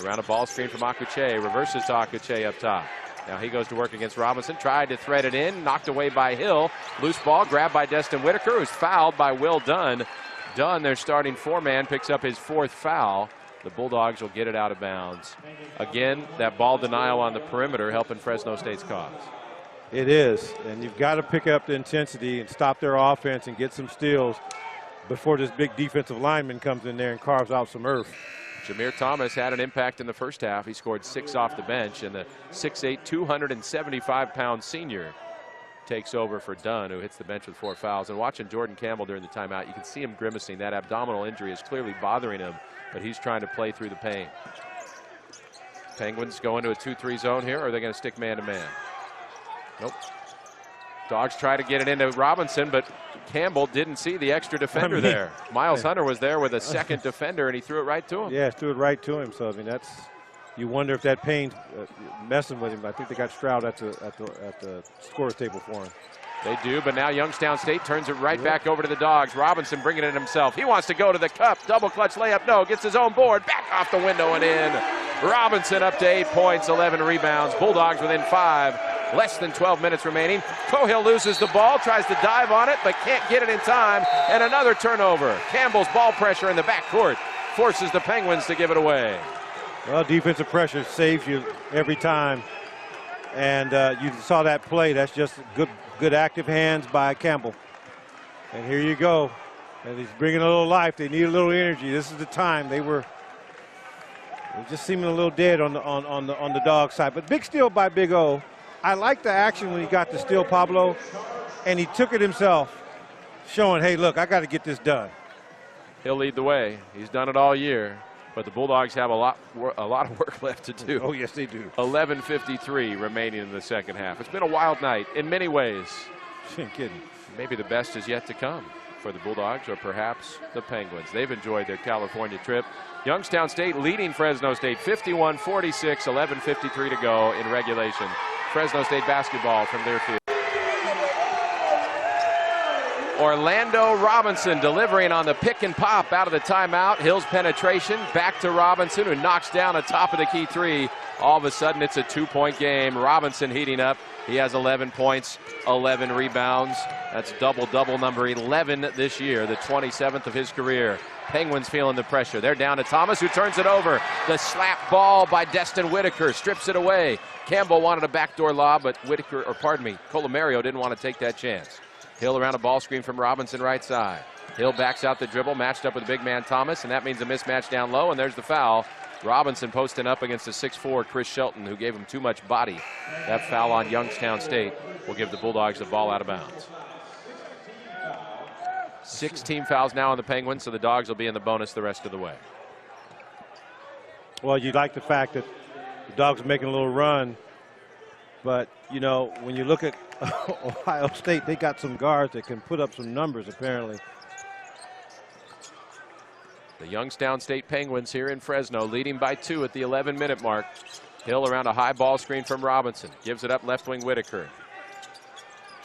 Around a ball screen from Akuche. Reverses to Akuche up top. Now he goes to work against Robinson. Tried to thread it in. Knocked away by Hill. Loose ball grabbed by Destin Whitaker, who's fouled by Will Dunn. Dunn, their starting 4-man, picks up his 4th foul. The Bulldogs will get it out of bounds. Again, that ball denial on the perimeter helping Fresno State's cause.
It is, and you've got to pick up the intensity and stop their offense and get some steals before this big defensive lineman comes in there and carves out some earth.
Jameer Thomas had an impact in the first half. He scored 6 off the bench, and the 6'8", 275-pound senior takes over for Dunn, who hits the bench with 4 fouls. And watching Jordan Campbell during the timeout, you can see him grimacing. That abdominal injury is clearly bothering him, but he's trying to play through the pain. Penguins go into a 2-3 zone here, or are they going to stick man-to-man? Nope. Dogs try to get it into Robinson, but Campbell didn't see the extra defender there. Miles Hunter was there with a second defender, and he threw it right to him.
Yeah, threw it right to him. So, that's You wonder if that pain's messing with him. I think they got Stroud at the scorer's table for him.
They do, but now Youngstown State turns it right back over to the Dogs. Robinson bringing it himself. He wants to go to the cup. Double clutch layup. No, gets his own board. Back off the window and in. Robinson up to 8 points, 11 rebounds. Bulldogs within 5. Less than 12 minutes remaining. Cohill loses the ball, tries to dive on it, but can't get it in time. And another turnover. Campbell's ball pressure in the backcourt forces the Penguins to give it away.
Well, defensive pressure saves you every time. And you saw that play. That's just good active hands by Campbell. And here you go. And he's bringing a little life. They need a little energy. This is the time. They were just seeming a little dead on the dog side. But big steal by Big O. I like the action when he got to steal Pablo, and he took it himself, showing, hey, look, I got to get this done.
He'll lead the way. He's done it all year. But the Bulldogs have a lot of work left to do.
Oh, yes, they do.
11:53 remaining in the second half. It's been a wild night in many ways.
Ain't kidding.
Maybe the best is yet to come for the Bulldogs or perhaps the Penguins. They've enjoyed their California trip. Youngstown State leading Fresno State 51-46, 11:53 to go in regulation. Fresno State basketball from their field. Orlando Robinson delivering on the pick and pop out of the timeout. Hill's penetration back to Robinson, who knocks down a top of the key three. All of a sudden it's a 2-point game. Robinson heating up. He has 11 points, 11 rebounds. That's double-double number 11 this year, the 27th of his career. Penguins feeling the pressure. They're down to Thomas, who turns it over. The slap ball by Destin Whitaker strips it away. Campbell wanted a backdoor lob, but Colomario didn't want to take that chance. Hill around a ball screen from Robinson right side. Hill backs out the dribble, matched up with the big man Thomas, and that means a mismatch down low, and there's the foul. Robinson posting up against a 6'4" Chris Shelton, who gave him too much body. That foul on Youngstown State will give the Bulldogs the ball out of bounds. 6 team fouls now on the Penguins, so the Dogs will be in the bonus the rest of the way.
Well, you like the fact that the Dogs are making a little run, but, you know, when you look at Ohio State, they got some guards that can put up some numbers, apparently.
The Youngstown State Penguins here in Fresno leading by 2 at the 11-minute mark. Hill around a high ball screen from Robinson. Gives it up left wing Whitaker.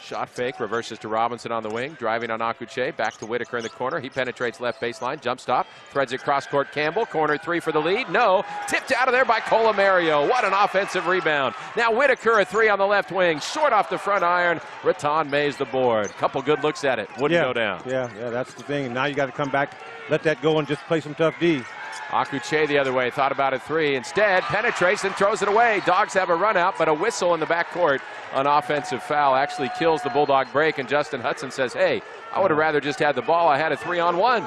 Shot fake, reverses to Robinson on the wing. Driving on Akuche, back to Whitaker in the corner. He penetrates left baseline, jump stop. Threads it cross court Campbell. Corner 3 for the lead. No. Tipped out of there by Colomario. What an offensive rebound. Now Whitaker a 3 on the left wing. Short off the front iron. Raton Mays the board. Couple good looks at it. Wouldn't go down.
Yeah, that's the thing. Now you got to come back, let that go, and just play some tough D.
Akuche the other way, thought about a 3. Instead, penetrates and throws it away. Dogs have a run out, but a whistle in the backcourt. An offensive foul actually kills the Bulldog break, and Justin Hudson says, hey, I would have rather just had the ball. I had a 3-on-1.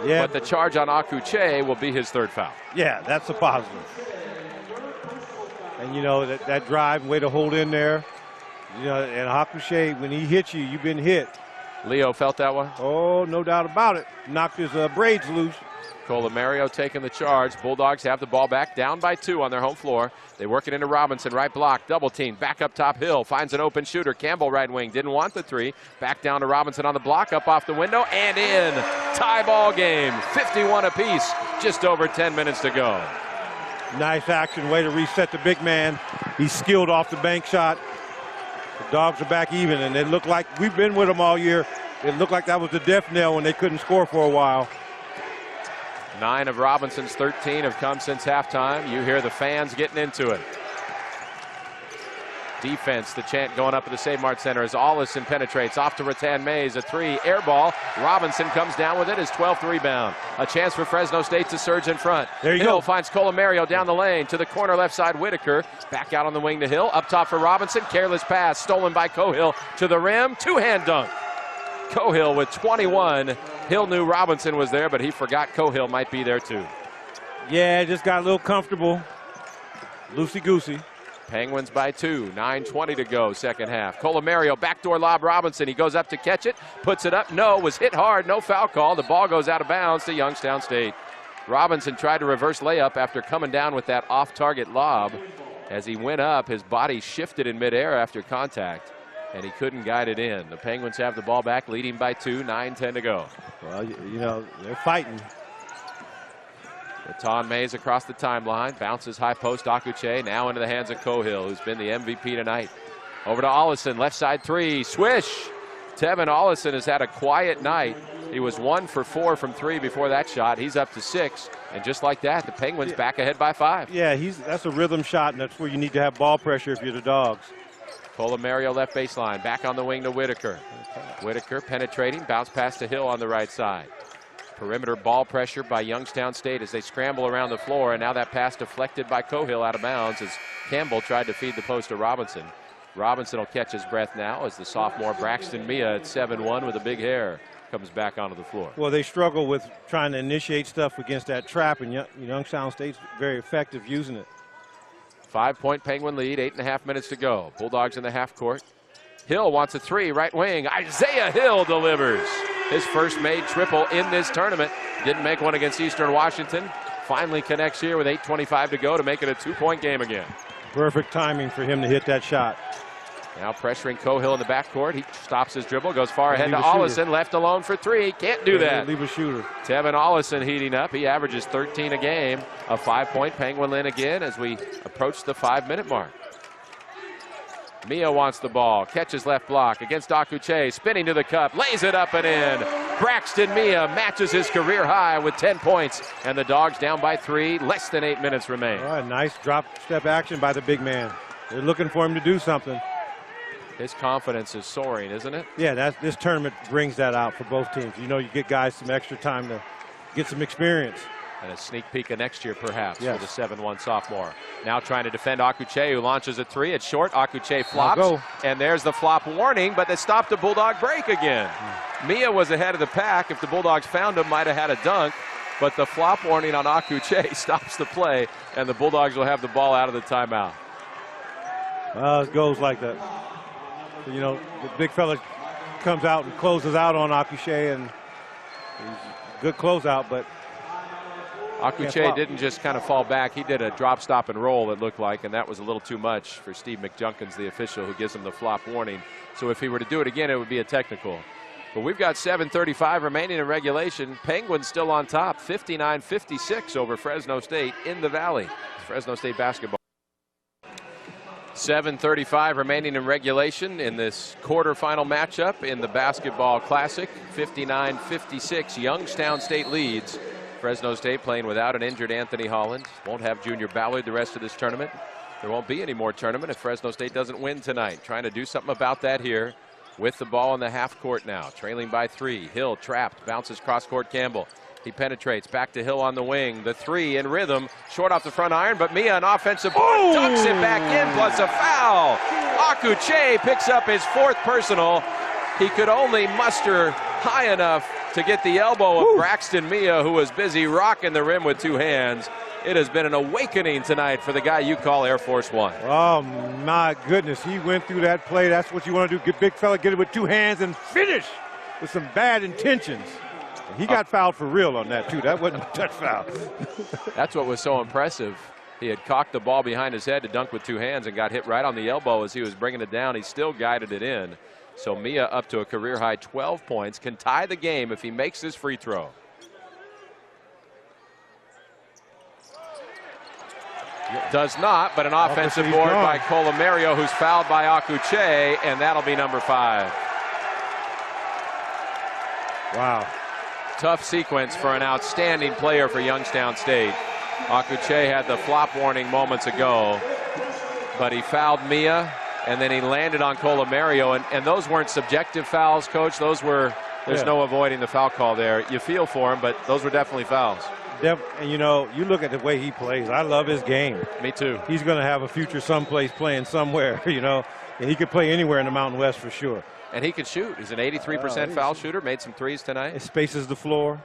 Yeah. But the charge on Akuche will be his 3rd foul.
Yeah, that's a positive. And, you know, that drive, way to hold in there. You know, and Akuche, when he hits you, you've been hit.
Leo felt that one?
Oh, no doubt about it. Knocked his braids loose.
Colomario taking the charge. Bulldogs have the ball back, down by 2 on their home floor. They work it into Robinson, right block, double team, back up top. Hill finds an open shooter. Campbell right wing, didn't want the 3. Back down to Robinson on the block, up off the window, and in. Tie ball game, 51 apiece, just over 10 minutes to go.
Nice action, way to reset the big man. He's skilled off the bank shot. The Dogs are back even, and it looked like we've been with them all year. It looked like that was the death knell when they couldn't score for a while.
9 of Robinson's 13 have come since halftime. You hear the fans getting into it. Defense, the chant going up at the Save Mart Center as Allison penetrates off to Raton Mays. A 3, air ball. Robinson comes down with it, his 12th rebound. A chance for Fresno State to surge in front.
There you
Hill
go.
finds Colomario down the lane to the corner left side. Whitaker back out on the wing to Hill. Up top for Robinson. Careless pass stolen by Cohill to the rim. 2-hand dunk. Cohill with 21. Hill knew Robinson was there, but he forgot Cohill might be there too.
Yeah, just got a little comfortable. Loosey-goosey.
Penguins by 2, 9:20 to go, second half. Colomario, backdoor lob Robinson. He goes up to catch it, puts it up. No, was hit hard, no foul call. The ball goes out of bounds to Youngstown State. Robinson tried to reverse layup after coming down with that off-target lob. As he went up, his body shifted in midair after contact, and he couldn't guide it in. The Penguins have the ball back, leading by 2, 9:10 to go.
Well, you know, they're fighting.
Raton Mays across the timeline, bounces high post. Akuche now into the hands of Cohill, who's been the MVP tonight. Over to Ollison, left side three, swish. Tevin Ollison has had a quiet night. He was 1 for 4 from 3 before that shot. He's up to 6, and just like that, the Penguins back ahead by 5.
Yeah, that's a rhythm shot, and that's where you need to have ball pressure if you're the Dogs.
Colomario left baseline, back on the wing to Whitaker. Whitaker penetrating, bounce pass to Hill on the right side. Perimeter ball pressure by Youngstown State as they scramble around the floor, and now that pass deflected by Cohill out of bounds as Campbell tried to feed the post to Robinson. Robinson will catch his breath now as the sophomore Braxton Mia at 7'1" with a big hair comes back onto the floor.
Well, they struggle with trying to initiate stuff against that trap, and Youngstown State's very effective using it.
5-point Penguin lead, 8.5 minutes to go. Bulldogs in the half court. Hill wants a three, right wing. Isaiah Hill delivers. His first made triple in this tournament. Didn't make one against Eastern Washington. Finally connects here with 8:25 to go to make it a 2-point game again.
Perfect timing for him to hit that shot.
Now pressuring Cohill in the backcourt. He stops his dribble, goes far ahead to Ollison, left alone for 3. Can't do that.
Leave a shooter.
Tevin Ollison heating up. He averages 13 a game. A 5-point Penguin win again as we approach the 5-minute mark. Mia wants the ball, catches left block against Akuche, spinning to the cup, lays it up and in. Braxton Mia matches his career high with 10 points, and the Dogs down by 3. Less than 8 minutes remain.
All right, nice drop step action by the big man. They're looking for him to do something.
His confidence is soaring, isn't it?
Yeah, this tournament brings that out for both teams. You know, you get guys some extra time to get some experience.
And a sneak peek of next year, perhaps,
yes,
for the 7'1" sophomore. Now trying to defend Akuche, who launches a 3. It's short. Akuche flops. And there's the flop warning, but they stopped a Bulldog break again. Mia was ahead of the pack. If the Bulldogs found him, might have had a dunk. But the flop warning on Akuche stops the play, and the Bulldogs will have the ball out of the timeout.
It goes like that. You know, the big fella comes out and closes out on Akuche, and good closeout, but
Akuche didn't just kind of fall back. He did a drop, stop, and roll, it looked like, and that was a little too much for Steve McJunkins, the official, who gives him the flop warning. So if he were to do it again, it would be a technical. But we've got 7:35 remaining in regulation. Penguins still on top, 59-56 over Fresno State in the Valley. Fresno State basketball. 7:35 remaining in regulation in this quarterfinal matchup in the Basketball Classic. 59-56, Youngstown State leads. Fresno State playing without an injured Anthony Holland. Won't have Junior Ballard the rest of this tournament. There won't be any more tournament if Fresno State doesn't win tonight. Trying to do something about that here with the ball in the half court now. Trailing by 3. Hill trapped, bounces cross court Campbell. He penetrates back to Hill on the wing. The 3 in rhythm, short off the front iron, but Mia, an offensive board, dunks it back in, plus a foul. Akuche picks up his 4th personal. He could only muster high enough to get the elbow of Braxton Mia, who was busy rocking the rim with 2 hands. It has been an awakening tonight for the guy you call Air Force One.
Oh, my goodness. He went through that play. That's what you want to do. Get big fella, get it with 2 hands and finish with some bad intentions. He got fouled for real on that, too. That wasn't a touch foul.
That's what was so impressive. He had cocked the ball behind his head to dunk with 2 hands and got hit right on the elbow as he was bringing it down. He still guided it in. So Mia up to a career-high 12 points, can tie the game if he makes this free throw. Does not, but an offensive board by Colomario, who's fouled by Akuche, and that'll be number 5.
Wow.
Tough sequence for an outstanding player for Youngstown State. Akuche had the flop warning moments ago, but he fouled Mia, and then he landed on Colomario, and those weren't subjective fouls, Coach. Those were, there's no avoiding the foul call there. You feel for him, but those were definitely fouls.
And, you know, you look at the way he plays. I love his game.
Me too.
He's going to have a future someplace playing somewhere, you know, and he could play anywhere in the Mountain West for sure.
And he can shoot. He's an 83% foul shooter, made some 3s tonight.
It spaces the floor.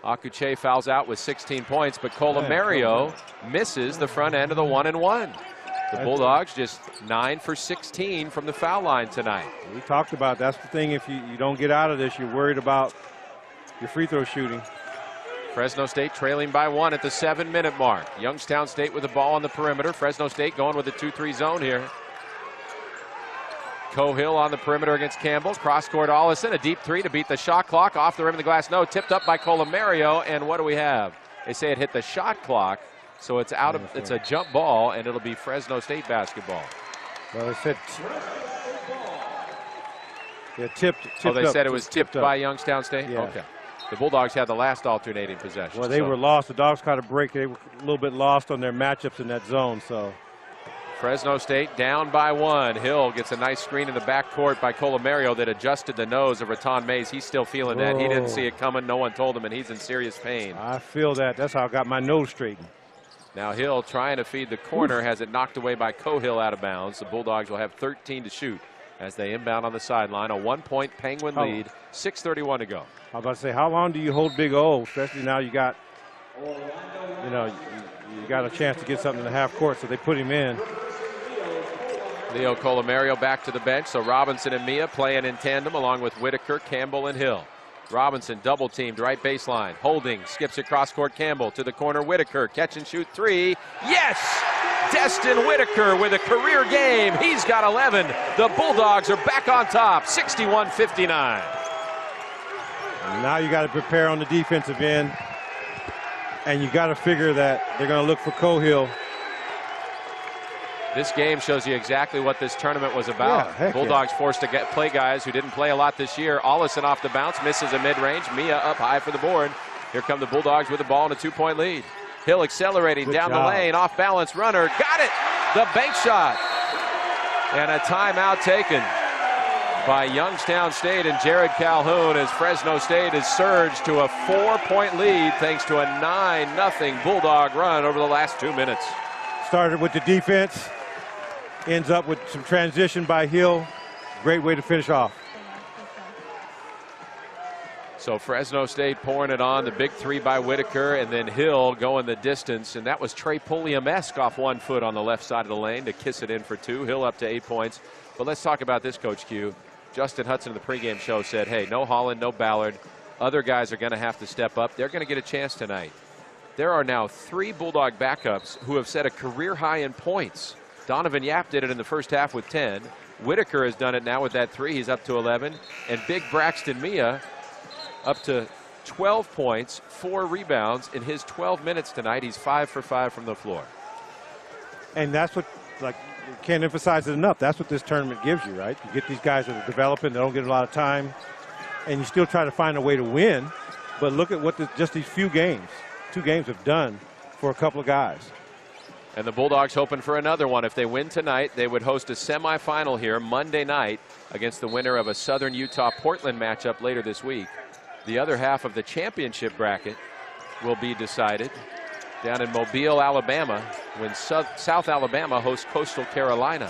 Akuche fouls out with 16 points, but Colomario misses the front end of the 1-and-1. The Bulldogs just 9 for 16 from the foul line tonight.
We talked about that's the thing. If you don't get out of this, you're worried about your free throw shooting.
Fresno State trailing by 1 at the 7-minute mark. Youngstown State with the ball on the perimeter. Fresno State going with a 2-3 zone here. Cohill on the perimeter against Campbell. Cross-court Ollison, a deep 3 to beat the shot clock. Off the rim of the glass, no. Tipped up by Colomario, and what do we have? They say it hit the shot clock, so it's out of. It's a jump ball, and it'll be Fresno State basketball.
Well, they said. Yeah, tipped
Oh, they
up,
said it was tipped by Youngstown State?
Yeah.
Okay. The Bulldogs had the last alternating possession.
Well, they were lost. The Dogs caught a break. They were a little bit lost on their matchups in that zone. So
Fresno State down by 1. Hill gets a nice screen in the backcourt by Colomario that adjusted the nose of Raton Mays. He's still feeling that. He didn't see it coming. No one told him, and he's in serious pain.
I feel that. That's how I got my nose straightened.
Now Hill trying to feed the corner, has it knocked away by Cohill out of bounds. The Bulldogs will have 13 to shoot as they inbound on the sideline. A 1-point Penguin lead, 6:31 to go.
I was about to say, how long do you hold Big O, especially now you got, you know, you got a chance to get something in the half court, so they put him in.
Leo Colomario back to the bench, so Robinson and Mia playing in tandem along with Whitaker, Campbell, and Hill. Robinson double teamed right baseline. Holding, skips across court. Campbell to the corner. Whitaker, catch and shoot 3. Yes! Destin Whitaker with a career game. He's got 11. The Bulldogs are back on top, 61-59.
Now you got to prepare on the defensive end, and you got to figure that they're going to look for Cohill.
This game shows you exactly what this tournament was about.
Yeah,
Bulldogs forced to play guys who didn't play a lot this year. Ollison off the bounce, misses a mid-range. Mia up high for the board. Here come the Bulldogs with the ball and a 2-point lead. Hill accelerating down the lane, off balance runner, got it! The bank shot. And a timeout taken by Youngstown State and Jared Calhoun as Fresno State has surged to a 4-point lead thanks to a 9-0 Bulldog run over the last 2 minutes.
Started with the defense, ends up with some transition by Hill. Great way to finish off.
So Fresno State pouring it on, the big 3 by Whitaker, and then Hill going the distance. And that was Trey Pulliam-esque off 1 foot on the left side of the lane to kiss it in for 2. Hill up to 8 points. But let's talk about this, Coach Q. Justin Hudson in the pregame show said, hey, no Holland, no Ballard. Other guys are going to have to step up. They're going to get a chance tonight. There are now 3 Bulldog backups who have set a career high in points. Donovan Yap did it in the first half with 10. Whitaker has done it now with that 3. He's up to 11. And big Braxton Mia up to 12 points, 4 rebounds in his 12 minutes tonight. He's 5 for 5 from the floor.
And that's what, like, you can't emphasize it enough. That's what this tournament gives you, right? You get these guys that are developing, they don't get a lot of time, and you still try to find a way to win. But look at what just these few games, 2 games have done for a couple of guys.
And the Bulldogs hoping for another one. If they win tonight, they would host a semifinal here Monday night against the winner of a Southern Utah-Portland matchup later this week. The other half of the championship bracket will be decided down in Mobile, Alabama, when South Alabama hosts Coastal Carolina.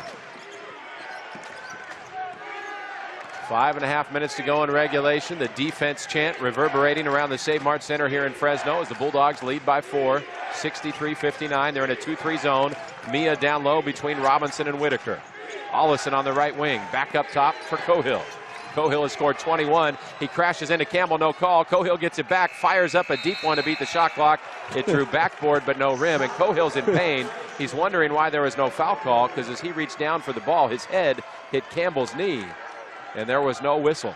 5.5 minutes to go in regulation. The defense chant reverberating around the Save Mart Center here in Fresno as the Bulldogs lead by 4, 63-59. They're in a 2-3 zone. Mia down low between Robinson and Whitaker. Ollison on the right wing, back up top for Cohill. Cohill has scored 21. He crashes into Campbell, no call. Cohill gets it back, fires up a deep one to beat the shot clock. It drew backboard but no rim, and Cohill's in pain. He's wondering why there was no foul call, because as he reached down for the ball, his head hit Campbell's knee, and there was no whistle.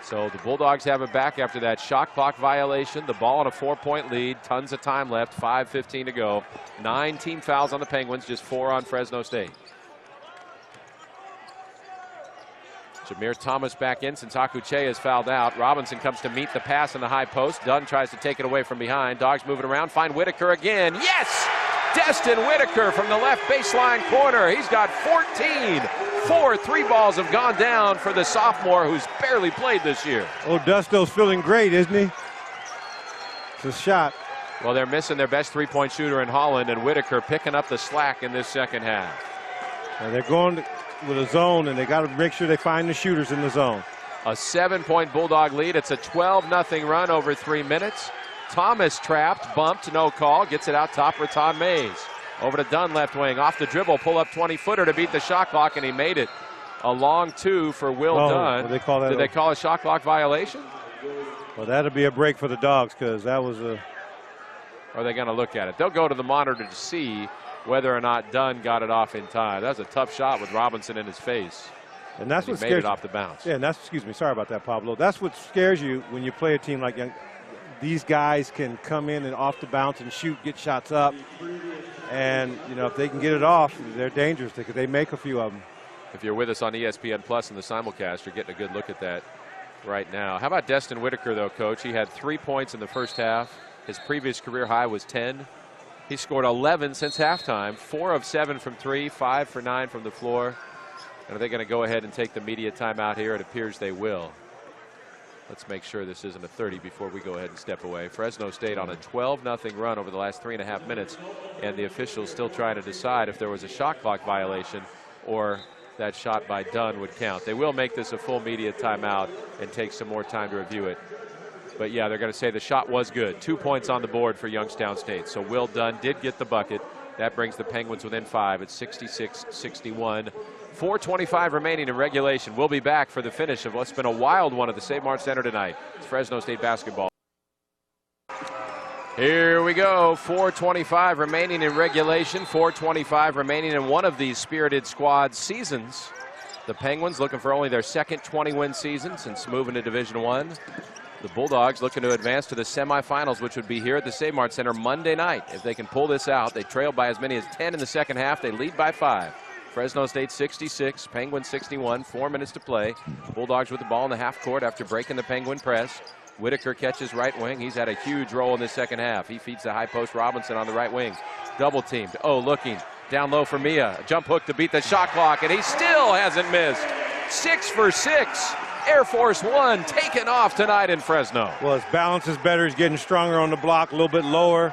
So the Bulldogs have it back after that shot clock violation. The ball on a 4-point lead, tons of time left, 5:15 to go. 9 team fouls on the Penguins, just 4 on Fresno State. Jameer Thomas back in since Akuche has fouled out. Robinson comes to meet the pass in the high post. Dunn tries to take it away from behind. Dogs moving around, find Whitaker again. Yes! Destin Whitaker from the left baseline corner. He's got 14. 4 3 balls have gone down for the sophomore who's barely played this year.
Oh, Dusto's feeling great, isn't he? It's a shot.
Well, they're missing their best 3-point shooter in Holland, and Whitaker picking up the slack in this second half.
And they're going with a zone, and they got to make sure they find the shooters in the zone.
A 7-point Bulldog lead. It's a 12-0 run over 3 minutes. Thomas trapped, bumped, no call. Gets it out top, Raton Mays. Over to Dunn, left wing, off the dribble, pull up 20-footer to beat the shot clock, and he made it. A long 2 for Will Dunn.
Did they call that?
Did they call a shot clock violation?
Well, that'll be a break for the Dogs, because that was a...
Or are they going to look at it? They'll go to the monitor to see whether or not Dunn got it off in time. That was a tough shot with Robinson in his face.
And that's what
made it off the bounce.
Yeah, and that's, excuse me, sorry about that, Pablo. That's what scares you when you play a team like these guys can come in and off the bounce and shoot, get shots up. And, you know, if they can get it off, they're dangerous because they make a few of them.
If you're with us on ESPN Plus in the simulcast, you're getting a good look at that right now. How about Destin Whitaker, though, Coach? He had 3 points in the first half. His previous career high was 10. He scored 11 since halftime, 4 of 7 from 3, 5 for 9 from the floor. And are they going to go ahead and take the media timeout here? It appears they will. Let's make sure this isn't a 30 before we go ahead and step away. Fresno State on a 12-0 run over the last 3.5 minutes, and the officials still trying to decide if there was a shot clock violation or that shot by Dunn would count. They will make this a full media timeout and take some more time to review it. But yeah, they're going to say the shot was good. 2 points on the board for Youngstown State. So Will Dunn did get the bucket. That brings the Penguins within 5 at 66-61. 4:25 remaining in regulation. We'll be back for the finish of what's been a wild one at the St. Mart Center tonight. It's Fresno State basketball. Here we go. 4:25 remaining in regulation. 4:25 remaining in one of these spirited squad seasons. The Penguins looking for only their second 20-win season since moving to Division I. The Bulldogs looking to advance to the semifinals, which would be here at the St. Mart Center Monday night. If they can pull this out, they trail by as many as 10 in the second half. They lead by 5. Fresno State 66, Penguins 61, 4 minutes to play. Bulldogs with the ball in the half court after breaking the Penguin press. Whitaker catches right wing. He's had a huge role in the second half. He feeds the high post Robinson on the right wing. Double teamed. Oh, looking down low for Mia. A jump hook to beat the shot clock, and he still hasn't missed. 6 for 6. Air Force One taking off tonight in Fresno.
Well, his balance is better. He's getting stronger on the block, a little bit lower.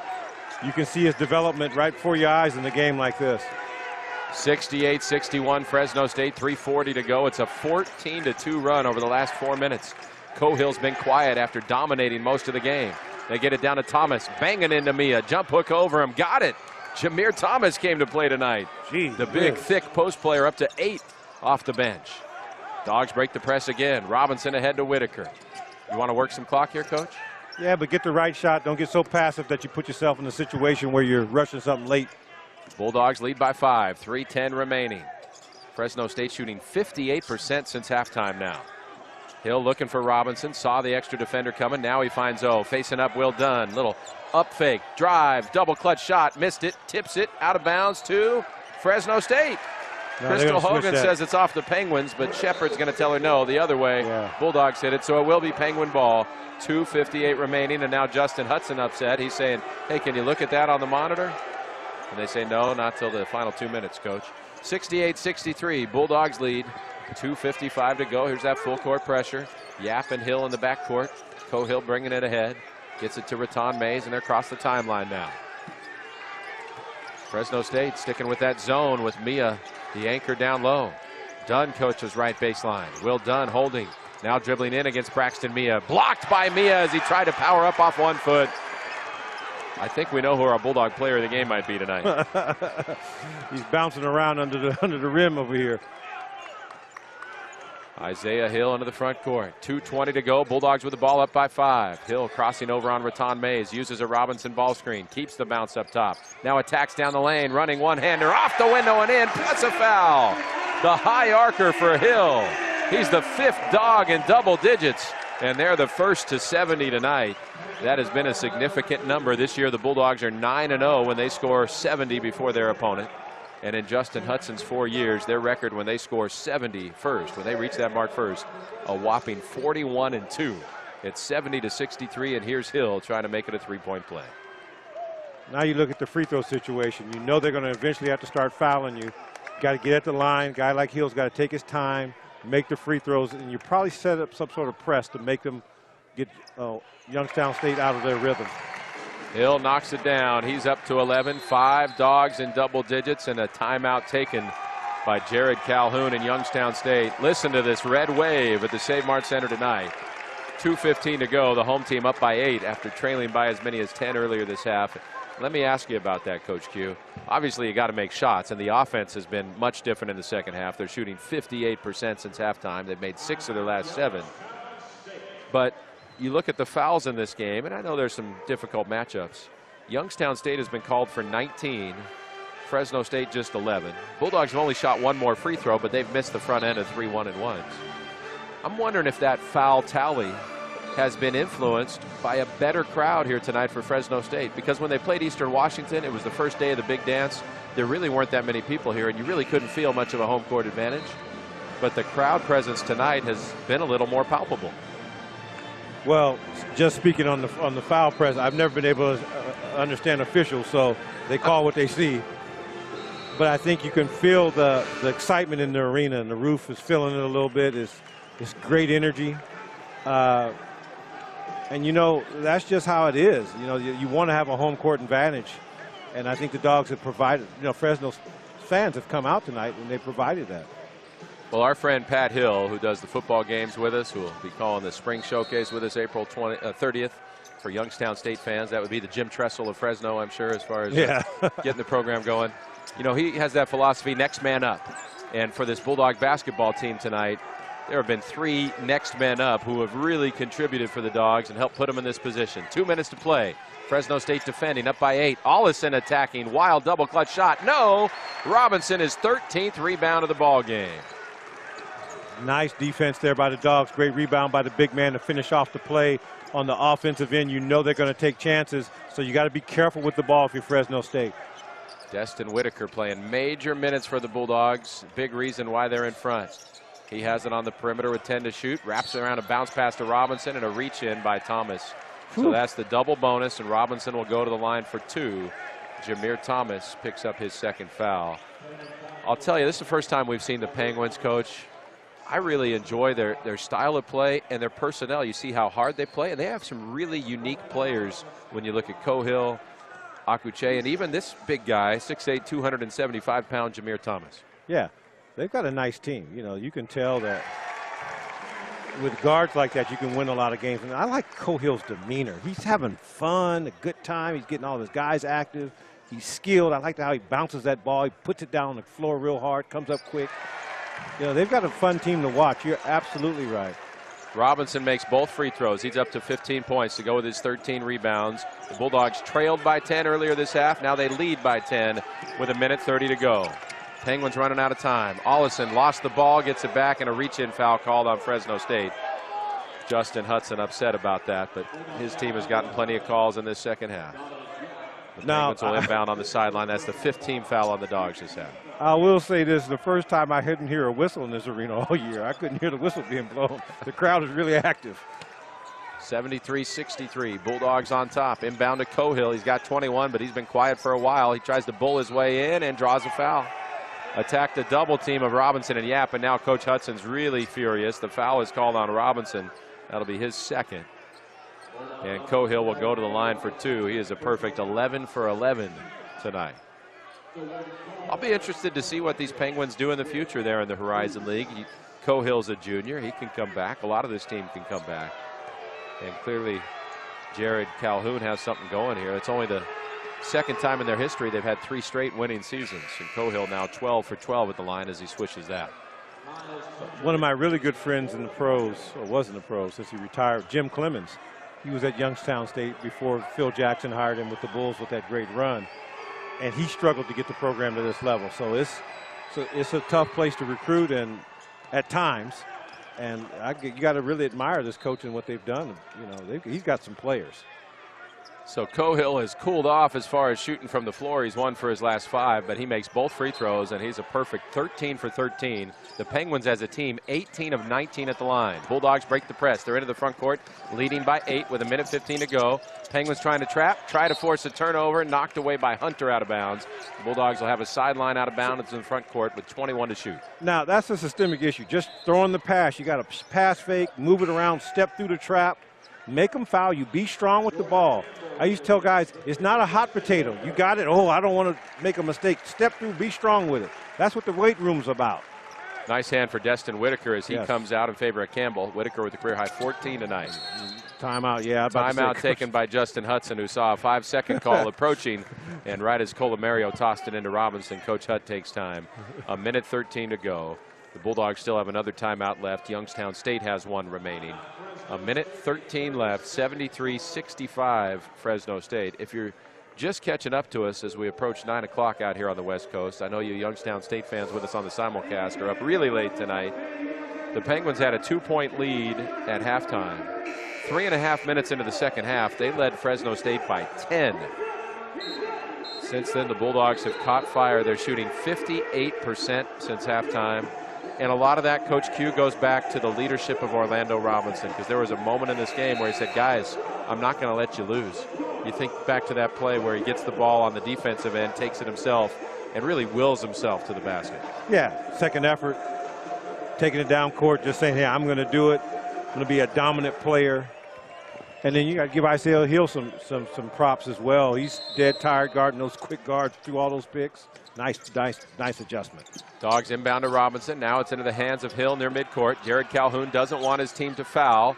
You can see his development right before your eyes in a game like this.
68-61 Fresno State, 3:40 to go. It's a 14-2 run over the last 4 minutes. Cahill's been quiet after dominating most of the game. They get it down to Thomas, banging into Mia. Jump hook over him, got it. Jameer Thomas came to play tonight. The big, thick post player up to 8 off the bench. Dogs break the press again. Robinson ahead to Whitaker. You want to work some clock here, Coach?
Yeah, but get the right shot. Don't get so passive that you put yourself in a situation where you're rushing something late.
Bulldogs lead by 5, 3:10 remaining. Fresno State shooting 58% since halftime now. Hill looking for Robinson, saw the extra defender coming. Now he finds O, facing up Will Dunn. Little up fake, drive, double clutch shot, missed it, tips it out of bounds to Fresno State.
No,
Crystal Hogan says it's off the Penguins, but Shepard's going to tell her no, the other way.
Yeah.
Bulldogs hit it, so it will be Penguin ball. 2:58 remaining, and now Justin Hudson upset. He's saying, hey, can you look at that on the monitor? And they say no, not till the final 2 minutes, Coach. 68-63, Bulldogs lead. 2:55 to go. Here's that full court pressure. Yap and Hill in the backcourt. Cahill bringing it ahead. Gets it to Raton Mays, and they're across the timeline now. Fresno State sticking with that zone with Mia, the anchor down low. Dunn coaches right baseline. Will Dunn holding. Now dribbling in against Braxton Mia. Blocked by Mia as he tried to power up off 1 foot. I think we know who our Bulldog player of the game might be tonight.
He's bouncing around under the rim over here.
Isaiah Hill into the front court. 2:20 to go. Bulldogs with the ball up by 5. Hill crossing over on Raton Mays. Uses a Robinson ball screen. Keeps the bounce up top. Now attacks down the lane. Running one-hander off the window and in. Plus a foul. The high arcer for Hill. He's the 5th dog in double digits. And they're the first to 70 tonight. That has been a significant number. This year the Bulldogs are 9-0 when they score 70 before their opponent. And in Justin Hudson's 4 years, their record when they score 70 first, when they reach that mark first, a whopping 41-2. It's 70-63, and here's Hill trying to make it a three-point play.
Now you look at the free throw situation. You know they're going to eventually have to start fouling you. Got to get at the line. Guy like Hill's got to take his time, make the free throws, and you probably set up some sort of press to make them get Youngstown State out of their rhythm.
Hill knocks it down. He's up to 11. 5 dogs in double digits, and a timeout taken by Jared Calhoun in Youngstown State. Listen to this red wave at the St. Mart Center tonight. 2:15 to go. The home team up by 8 after trailing by as many as 10 earlier this half. Let me ask you about that, Coach Q. Obviously, you got to make shots, and the offense has been much different in the second half. They're shooting 58% since halftime. They've made 6 of their last 7. But you look at the fouls in this game, and I know there's some difficult matchups. Youngstown State has been called for 19. Fresno State just 11. Bulldogs have only shot 1 more free throw, but they've missed the front end of 3 1-and-1s. I'm wondering if that foul tally has been influenced by a better crowd here tonight for Fresno State, because when they played Eastern Washington, it was the first day of the big dance. There really weren't that many people here, and you really couldn't feel much of a home court advantage. But the crowd presence tonight has been a little more palpable.
Well, just speaking on the foul press, I've never been able to understand officials, so they call what they see. But I think you can feel the excitement in the arena, and the roof is feeling it a little bit. It's great energy. And, you know, that's just how it is. You know, you want to have a home court advantage. And I think the Dogs have provided, you know, Fresno fans have come out tonight and they provided that.
Well, our friend Pat Hill, who does the football games with us, who will be calling the spring showcase with us April 30th for Youngstown State fans. That would be the Jim Tressel of Fresno, I'm sure, as far as getting the program going. You know, he has that philosophy, next man up. And for this Bulldog basketball team tonight, there have been 3 next men up who have really contributed for the Dogs and helped put them in this position. 2 minutes to play. Fresno State defending, up by 8. Allison attacking, wild double clutch shot. No! Robinson, his 13th rebound of the ball game.
Nice defense there by the Dogs. Great rebound by the big man to finish off the play on the offensive end. You know they're going to take chances, so you got to be careful with the ball if you're Fresno State.
Destin Whitaker playing major minutes for the Bulldogs. Big reason why they're in front. He has it on the perimeter with 10 to shoot. Wraps around a bounce pass to Robinson and a reach in by Thomas. So that's the double bonus, and Robinson will go to the line for 2. Jameer Thomas picks up his 2nd foul. I'll tell you, this is the first time we've seen the Penguins, Coach. I really enjoy their style of play and their personnel. You see how hard they play, and they have some really unique players when you look at Cohill, Akuche, and even this big guy, 6'8", 275-pound Jameer Thomas.
Yeah, they've got a nice team. You know, you can tell that with guards like that, you can win a lot of games. And I like Cohill's demeanor. He's having fun, a good time. He's getting all his guys active. He's skilled. I like how he bounces that ball. He puts it down on the floor real hard, comes up quick. You know, they've got a fun team to watch. You're absolutely right.
Robinson makes both free throws. He's up to 15 points to go with his 13 rebounds. The Bulldogs trailed by 10 earlier this half. Now they lead by 10 with 1:30 to go. Penguins running out of time. Allison lost the ball, gets it back, and a reach-in foul called on Fresno State. Justin Hudson upset about that, but his team has gotten plenty of calls in this second half. The Penguins will inbound on the sideline. That's the 15th foul on the Dogs this half.
I will say this, the first time I didn't hear a whistle in this arena all year. I couldn't hear the whistle being blown. The crowd is really active.
73-63, Bulldogs on top. Inbound to Cohill. He's got 21, but he's been quiet for a while. He tries to bull his way in and draws a foul. Attack the double team of Robinson and Yap, and now Coach Hudson's really furious. The foul is called on Robinson. That'll be his 2nd. And Cohill will go to the line for 2. He is a perfect 11 for 11 tonight. I'll be interested to see what these Penguins do in the future there in the Horizon League. Cohill's a junior. He can come back. A lot of this team can come back. And clearly, Jared Calhoun has something going here. It's only the 2nd time in their history they've had 3 straight winning seasons. And Cohill now 12 for 12 at the line as he swishes that.
One of my really good friends in the pros, or was in the pros since he retired, Jim Clemens. He was at Youngstown State before Phil Jackson hired him with the Bulls with that great run. And he struggled to get the program to this level. So it's a tough place to recruit and at times. And you got to really admire this coach and what they've done. You know, he's got some players.
So Cohill has cooled off as far as shooting from the floor. He's 1 for his last 5, but he makes both free throws, and he's a perfect 13 for 13. The Penguins as a team, 18 of 19 at the line. Bulldogs break the press. They're into the front court, leading by 8 with 1:15 to go. Penguins trying to trap, try to force a turnover, knocked away by Hunter out of bounds. The Bulldogs will have a sideline out of bounds in the front court with 21 to shoot.
Now, that's a systemic issue. Just throwing the pass. You got to pass fake, move it around, step through the trap. Make them foul you. Be strong with the ball. I used to tell guys, it's not a hot potato. You got it. Oh, I don't want to make a mistake. Step through, be strong with it. That's what the weight room's about.
Nice hand for Destin Whitaker as he comes out in favor of Campbell. Whitaker with a career high 14 tonight.
Timeout, yeah.
Timeout taken by Justin Hudson, who saw a 5-second call approaching. And right as Colomario tossed it into Robinson, Coach Hutt takes time. 1:13 to go. The Bulldogs still have another timeout left. Youngstown State has 1 remaining. 1:13 left, 73-65 Fresno State. If you're just catching up to us as we approach 9 o'clock out here on the West Coast, I know you Youngstown State fans with us on the simulcast are up really late tonight. The Penguins had a 2-point lead at halftime. 3.5 minutes into the second half, they led Fresno State by 10. Since then, the Bulldogs have caught fire. They're shooting 58% since halftime. And a lot of that, Coach Q, goes back to the leadership of Orlando Robinson, because there was a moment in this game where he said, guys, I'm not going to let you lose. You think back to that play where he gets the ball on the defensive end, takes it himself, and really wills himself to the basket.
Yeah, second effort, taking it down court, just saying, hey, I'm going to do it. I'm going to be a dominant player. And then you got to give Isaiah Hill some props as well. He's dead tired guarding those quick guards through all those picks. Nice adjustment.
Dogs inbound to Robinson. Now it's into the hands of Hill near midcourt. Jared Calhoun doesn't want his team to foul.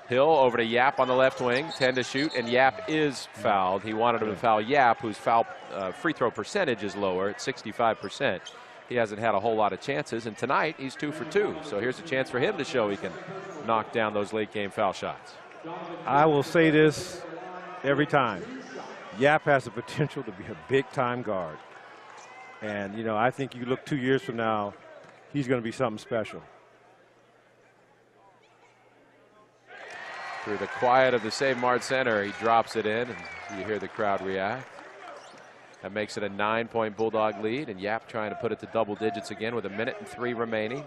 Hill over to Yap on the left wing, 10 to shoot, and Yap is fouled. He wanted him to foul Yap, whose free throw percentage is lower at 65%. He hasn't had a whole lot of chances, and tonight he's 2 for 2. So here's a chance for him to show he can knock down those late game foul shots.
I will say this every time. Yap has the potential to be a big-time guard. And, you know, I think you look 2 years from now, he's going to be something special.
Through the quiet of the Save Mart Center, he drops it in, and you hear the crowd react. That makes it a 9-point Bulldog lead, and Yap trying to put it to double digits again with 1:03 remaining.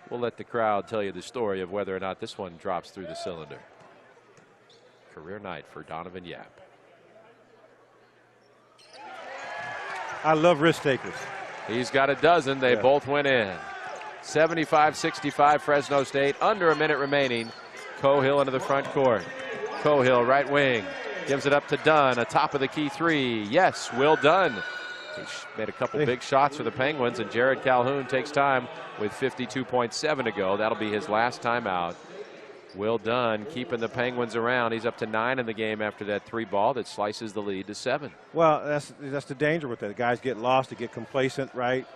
We'll let the crowd tell you the story of whether or not this one drops through the cylinder. Career night for Donovan Yap.
I love risk takers.
He's got a dozen. They both went in. 75-65 Fresno State. Under a minute remaining. Cohill into the front court. Cohill right wing. Gives it up to Dunn. A top of the key three. Yes, Will Dunn. He made a couple big shots for the Penguins, and Jared Calhoun takes time with 52.7 to go. That'll be his last timeout. Will Dunn keeping the Penguins around. He's up to 9 in the game after that 3 ball that slices the lead to 7.
Well, that's the danger with that. Guys get lost, they get complacent, right?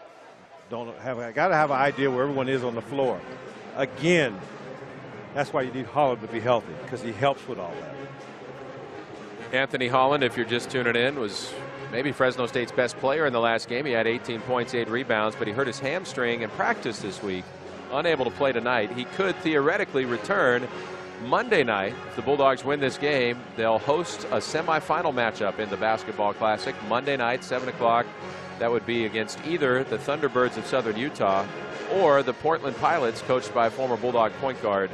Got to have an idea where everyone is on the floor. Again, that's why you need Holland to be healthy, because he helps with all that.
Anthony Holland, if you're just tuning in, was maybe Fresno State's best player in the last game. He had 18 points, 8 rebounds, but he hurt his hamstring in practice this week. Unable to play tonight. He could theoretically return Monday night. If the Bulldogs win this game, they'll host a semifinal matchup in the Basketball Classic Monday night, 7 o'clock. That would be against either the Thunderbirds of Southern Utah or the Portland Pilots, coached by former Bulldog point guard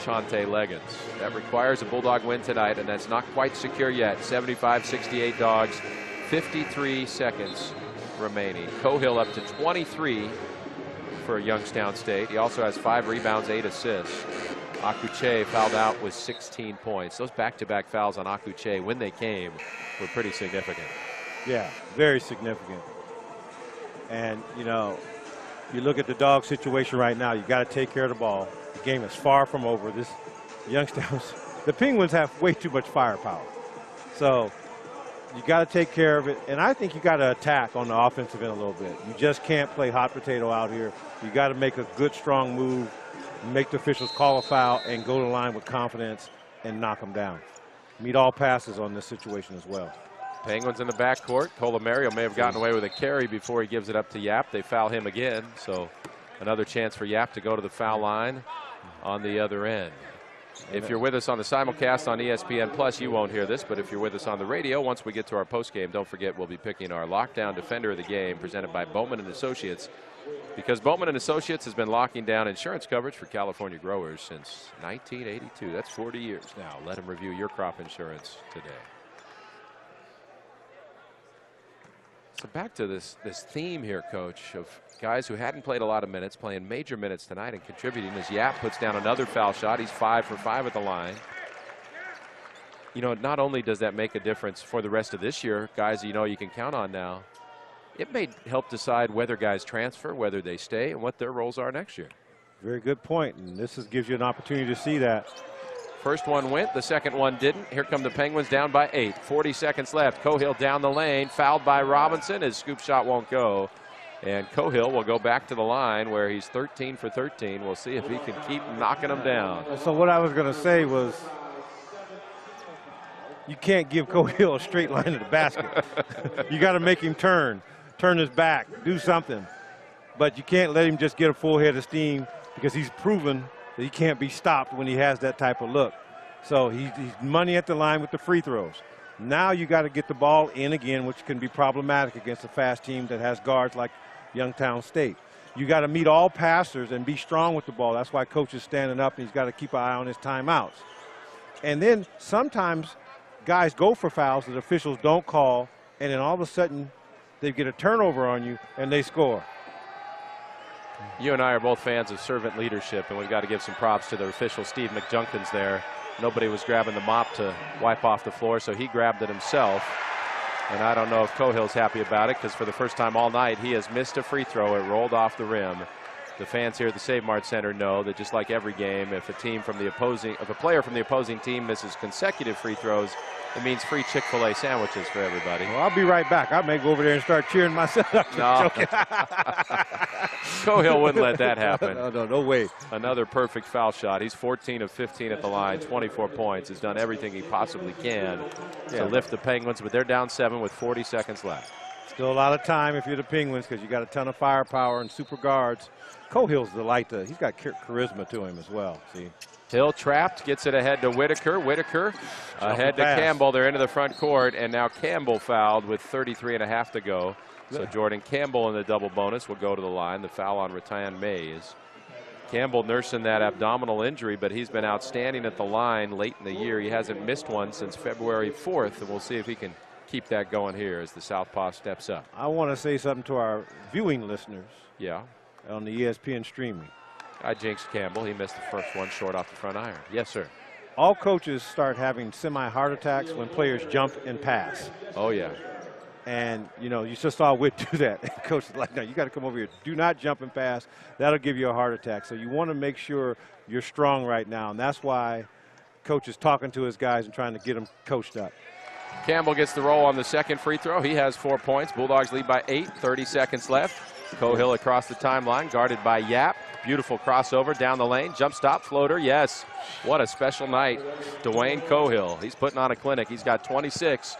Shante Leggins. That requires a Bulldog win tonight, and that's not quite secure yet. 75-68 Dogs, 53 seconds remaining. Cohill up to 23 for Youngstown State. He also has 5 rebounds, 8 assists. Akuche fouled out with 16 points. Those back-to-back fouls on Akuche, when they came, were pretty significant.
Yeah, very significant. And, you know, you look at the Dog situation right now, you got to take care of the ball. The game is far from over. This Youngstown's, the Penguins have way too much firepower. So you got to take care of it. And I think you got to attack on the offensive end a little bit. You just can't play hot potato out here. You got to make a good, strong move, make the officials call a foul, and go to the line with confidence and knock them down. Meet all passes on this situation as well.
Penguins in the backcourt. Colomario may have gotten away with a carry before he gives it up to Yap. They foul him again, so another chance for Yap to go to the foul line on the other end. If you're with us on the simulcast on ESPN+, you won't hear this, but if you're with us on the radio, once we get to our postgame, don't forget we'll be picking our lockdown defender of the game, presented by Bowman & Associates, because Bowman & Associates has been locking down insurance coverage for California growers since 1982. That's 40 years now. Let them review your crop insurance today. So back to this theme here, Coach, of guys who hadn't played a lot of minutes, playing major minutes tonight and contributing, as Yap puts down another foul shot. He's 5 for 5 at the line. You know, not only does that make a difference for the rest of this year, guys you know you can count on now, it may help decide whether guys transfer, whether they stay, and what their roles are next year.
Very good point, and this gives you an opportunity to see that.
First one went, the second one didn't. Here come the Penguins down by 8. 40 seconds left. Cohill down the lane, fouled by Robinson. His scoop shot won't go. And Cohill will go back to the line where he's 13 for 13. We'll see if he can keep knocking them down.
So what I was going to say was, you can't give Cohill a straight line to the basket. You got to make him turn his back, do something. But you can't let him just get a full head of steam, because he's proven that he can't be stopped when he has that type of look. So he's money at the line with the free throws. Now you got to get the ball in again, which can be problematic against a fast team that has guards like Youngstown State. You got to meet all passers and be strong with the ball. That's why coach is standing up, and he's got to keep an eye on his timeouts. And then sometimes guys go for fouls that officials don't call, and then all of a sudden they get a turnover on you and they score.
You and I are both fans of servant leadership, and we've got to give some props to the official, Steve McJunkins there. Nobody was grabbing the mop to wipe off the floor, so he grabbed it himself. And I don't know if Cahill's happy about it, because for the first time all night he has missed a free throw. It rolled off the rim. The fans here at the Save Mart Center know that just like every game, if a player from the opposing team misses consecutive free throws, it means free Chick-fil-A sandwiches for everybody.
Well, I'll be right back. I may go over there and start cheering myself.
No. Cahill wouldn't let that happen.
No way.
Another perfect foul shot. He's 14 of 15 at the line, 24 points. He's done everything he possibly can to lift the Penguins, but they're down 7 with 40 seconds left.
Still a lot of time if you're the Penguins, because you got a ton of firepower and super guards. Cahill's the light. He's got charisma to him as well. See.
Hill trapped, gets it ahead to Whitaker. Whitaker ahead to Campbell. They're into the front court, and now Campbell fouled with 33.5 to go. So Jordan Campbell in the double bonus will go to the line. The foul on Ratan Mays. Campbell nursing that abdominal injury, but he's been outstanding at the line late in the year. He hasn't missed one since February 4th, and we'll see if he can keep that going here as the Southpaw steps up.
I want to say something to our viewing listeners.
Yeah.
On the ESPN streaming.
I jinxed Campbell. He missed the first one short off the front iron. Yes, sir.
All coaches start having semi-heart attacks when players jump and pass.
Oh, yeah.
And, you know, you just saw Whit do that. And coach is like, no, you got to come over here. Do not jump and pass. That'll give you a heart attack. So you want to make sure you're strong right now. And that's why coach is talking to his guys and trying to get them coached up.
Campbell gets the roll on the second free throw. He has 4 points. Bulldogs lead by 8, 30 seconds left. Cahill across the timeline, guarded by Yap. Beautiful crossover down the lane. Jump stop, floater, yes. What a special night. Dwayne Cahill, he's putting on a clinic. He's got 26.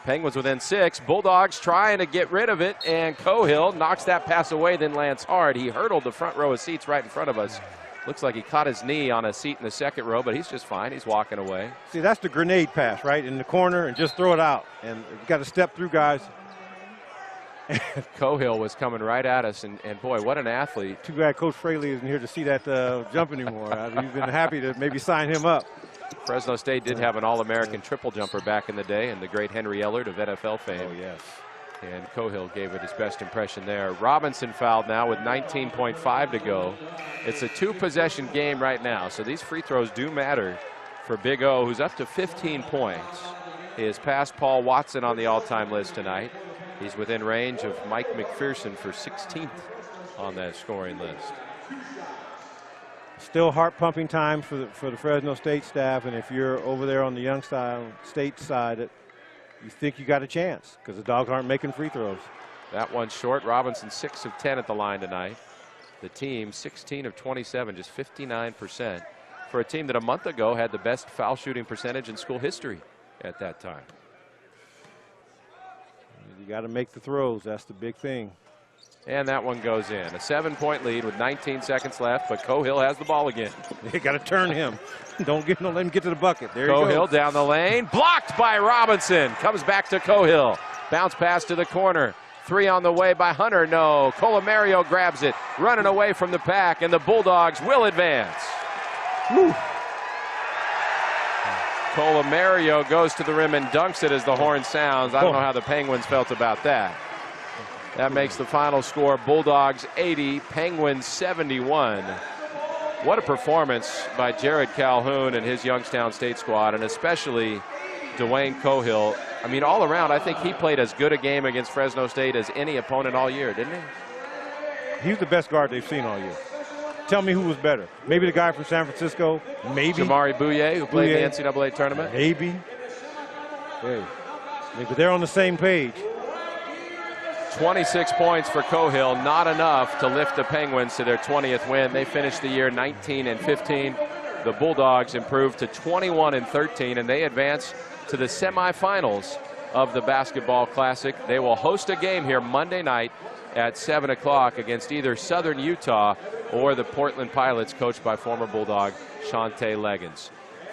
Penguins within 6. Bulldogs trying to get rid of it, and Cahill knocks that pass away, then lands hard. He hurdled the front row of seats right in front of us. Looks like he caught his knee on a seat in the second row, but he's just fine. He's walking away.
See, that's the grenade pass, right? In the corner, and just throw it out. And you got to step through, guys.
Cahill was coming right at us, and boy, what an athlete.
Too bad Coach Fraley isn't here to see that jump anymore. We've been happy to maybe sign him up.
Fresno State did have an All-American triple jumper back in the day, and the great Henry Ellard of NFL fame.
Oh, yes.
And Cahill gave it his best impression there. Robinson fouled now with 19.5 to go. It's a 2-possession game right now, so these free throws do matter for Big O, who's up to 15 points. He has passed Paul Watson on the all-time list tonight. He's within range of Mike McPherson for 16th on that scoring list.
Still heart-pumping time for the Fresno State staff, and if you're over there on the Youngstown State side, you think you got a chance because the Dogs aren't making free throws.
That one's short. Robinson 6 of 10 at the line tonight. The team 16 of 27, just 59%, for a team that a month ago had the best foul shooting percentage in school history at that time.
You got to make the throws. That's the big thing.
And that one goes in. A 7-point lead with 19 seconds left, but Cahill has the ball again.
They got to turn him. Don't let him get to the bucket. There he goes.
Cahill down the lane, blocked by Robinson. Comes back to Cahill. Bounce pass to the corner. 3 on the way by Hunter. No. Colomario grabs it, running away from the pack, and the Bulldogs will advance.
Woo.
Colomario goes to the rim and dunks it as the horn sounds. I don't know how the Penguins felt about that. That makes the final score Bulldogs 80, Penguins 71. What a performance by Jared Calhoun and his Youngstown State squad, and especially Dwayne Cahill. I mean, all around, I think he played as good a game against Fresno State as any opponent all year, didn't he?
He's the best guard they've seen all year. Tell me who was better. Maybe the guy from San Francisco. Maybe
Jamari Bouye, who played in the NCAA tournament.
Maybe. Hey, maybe they're on the same page.
26 points for Cahill, not enough to lift the Penguins to their 20th win. They finished the year 19 and 15. The Bulldogs improved to 21 and 13, and they advance to the semifinals of the Basketball Classic. They will host a game here Monday night at 7 o'clock against either Southern Utah or the Portland Pilots, coached by former Bulldog Shante Leggins.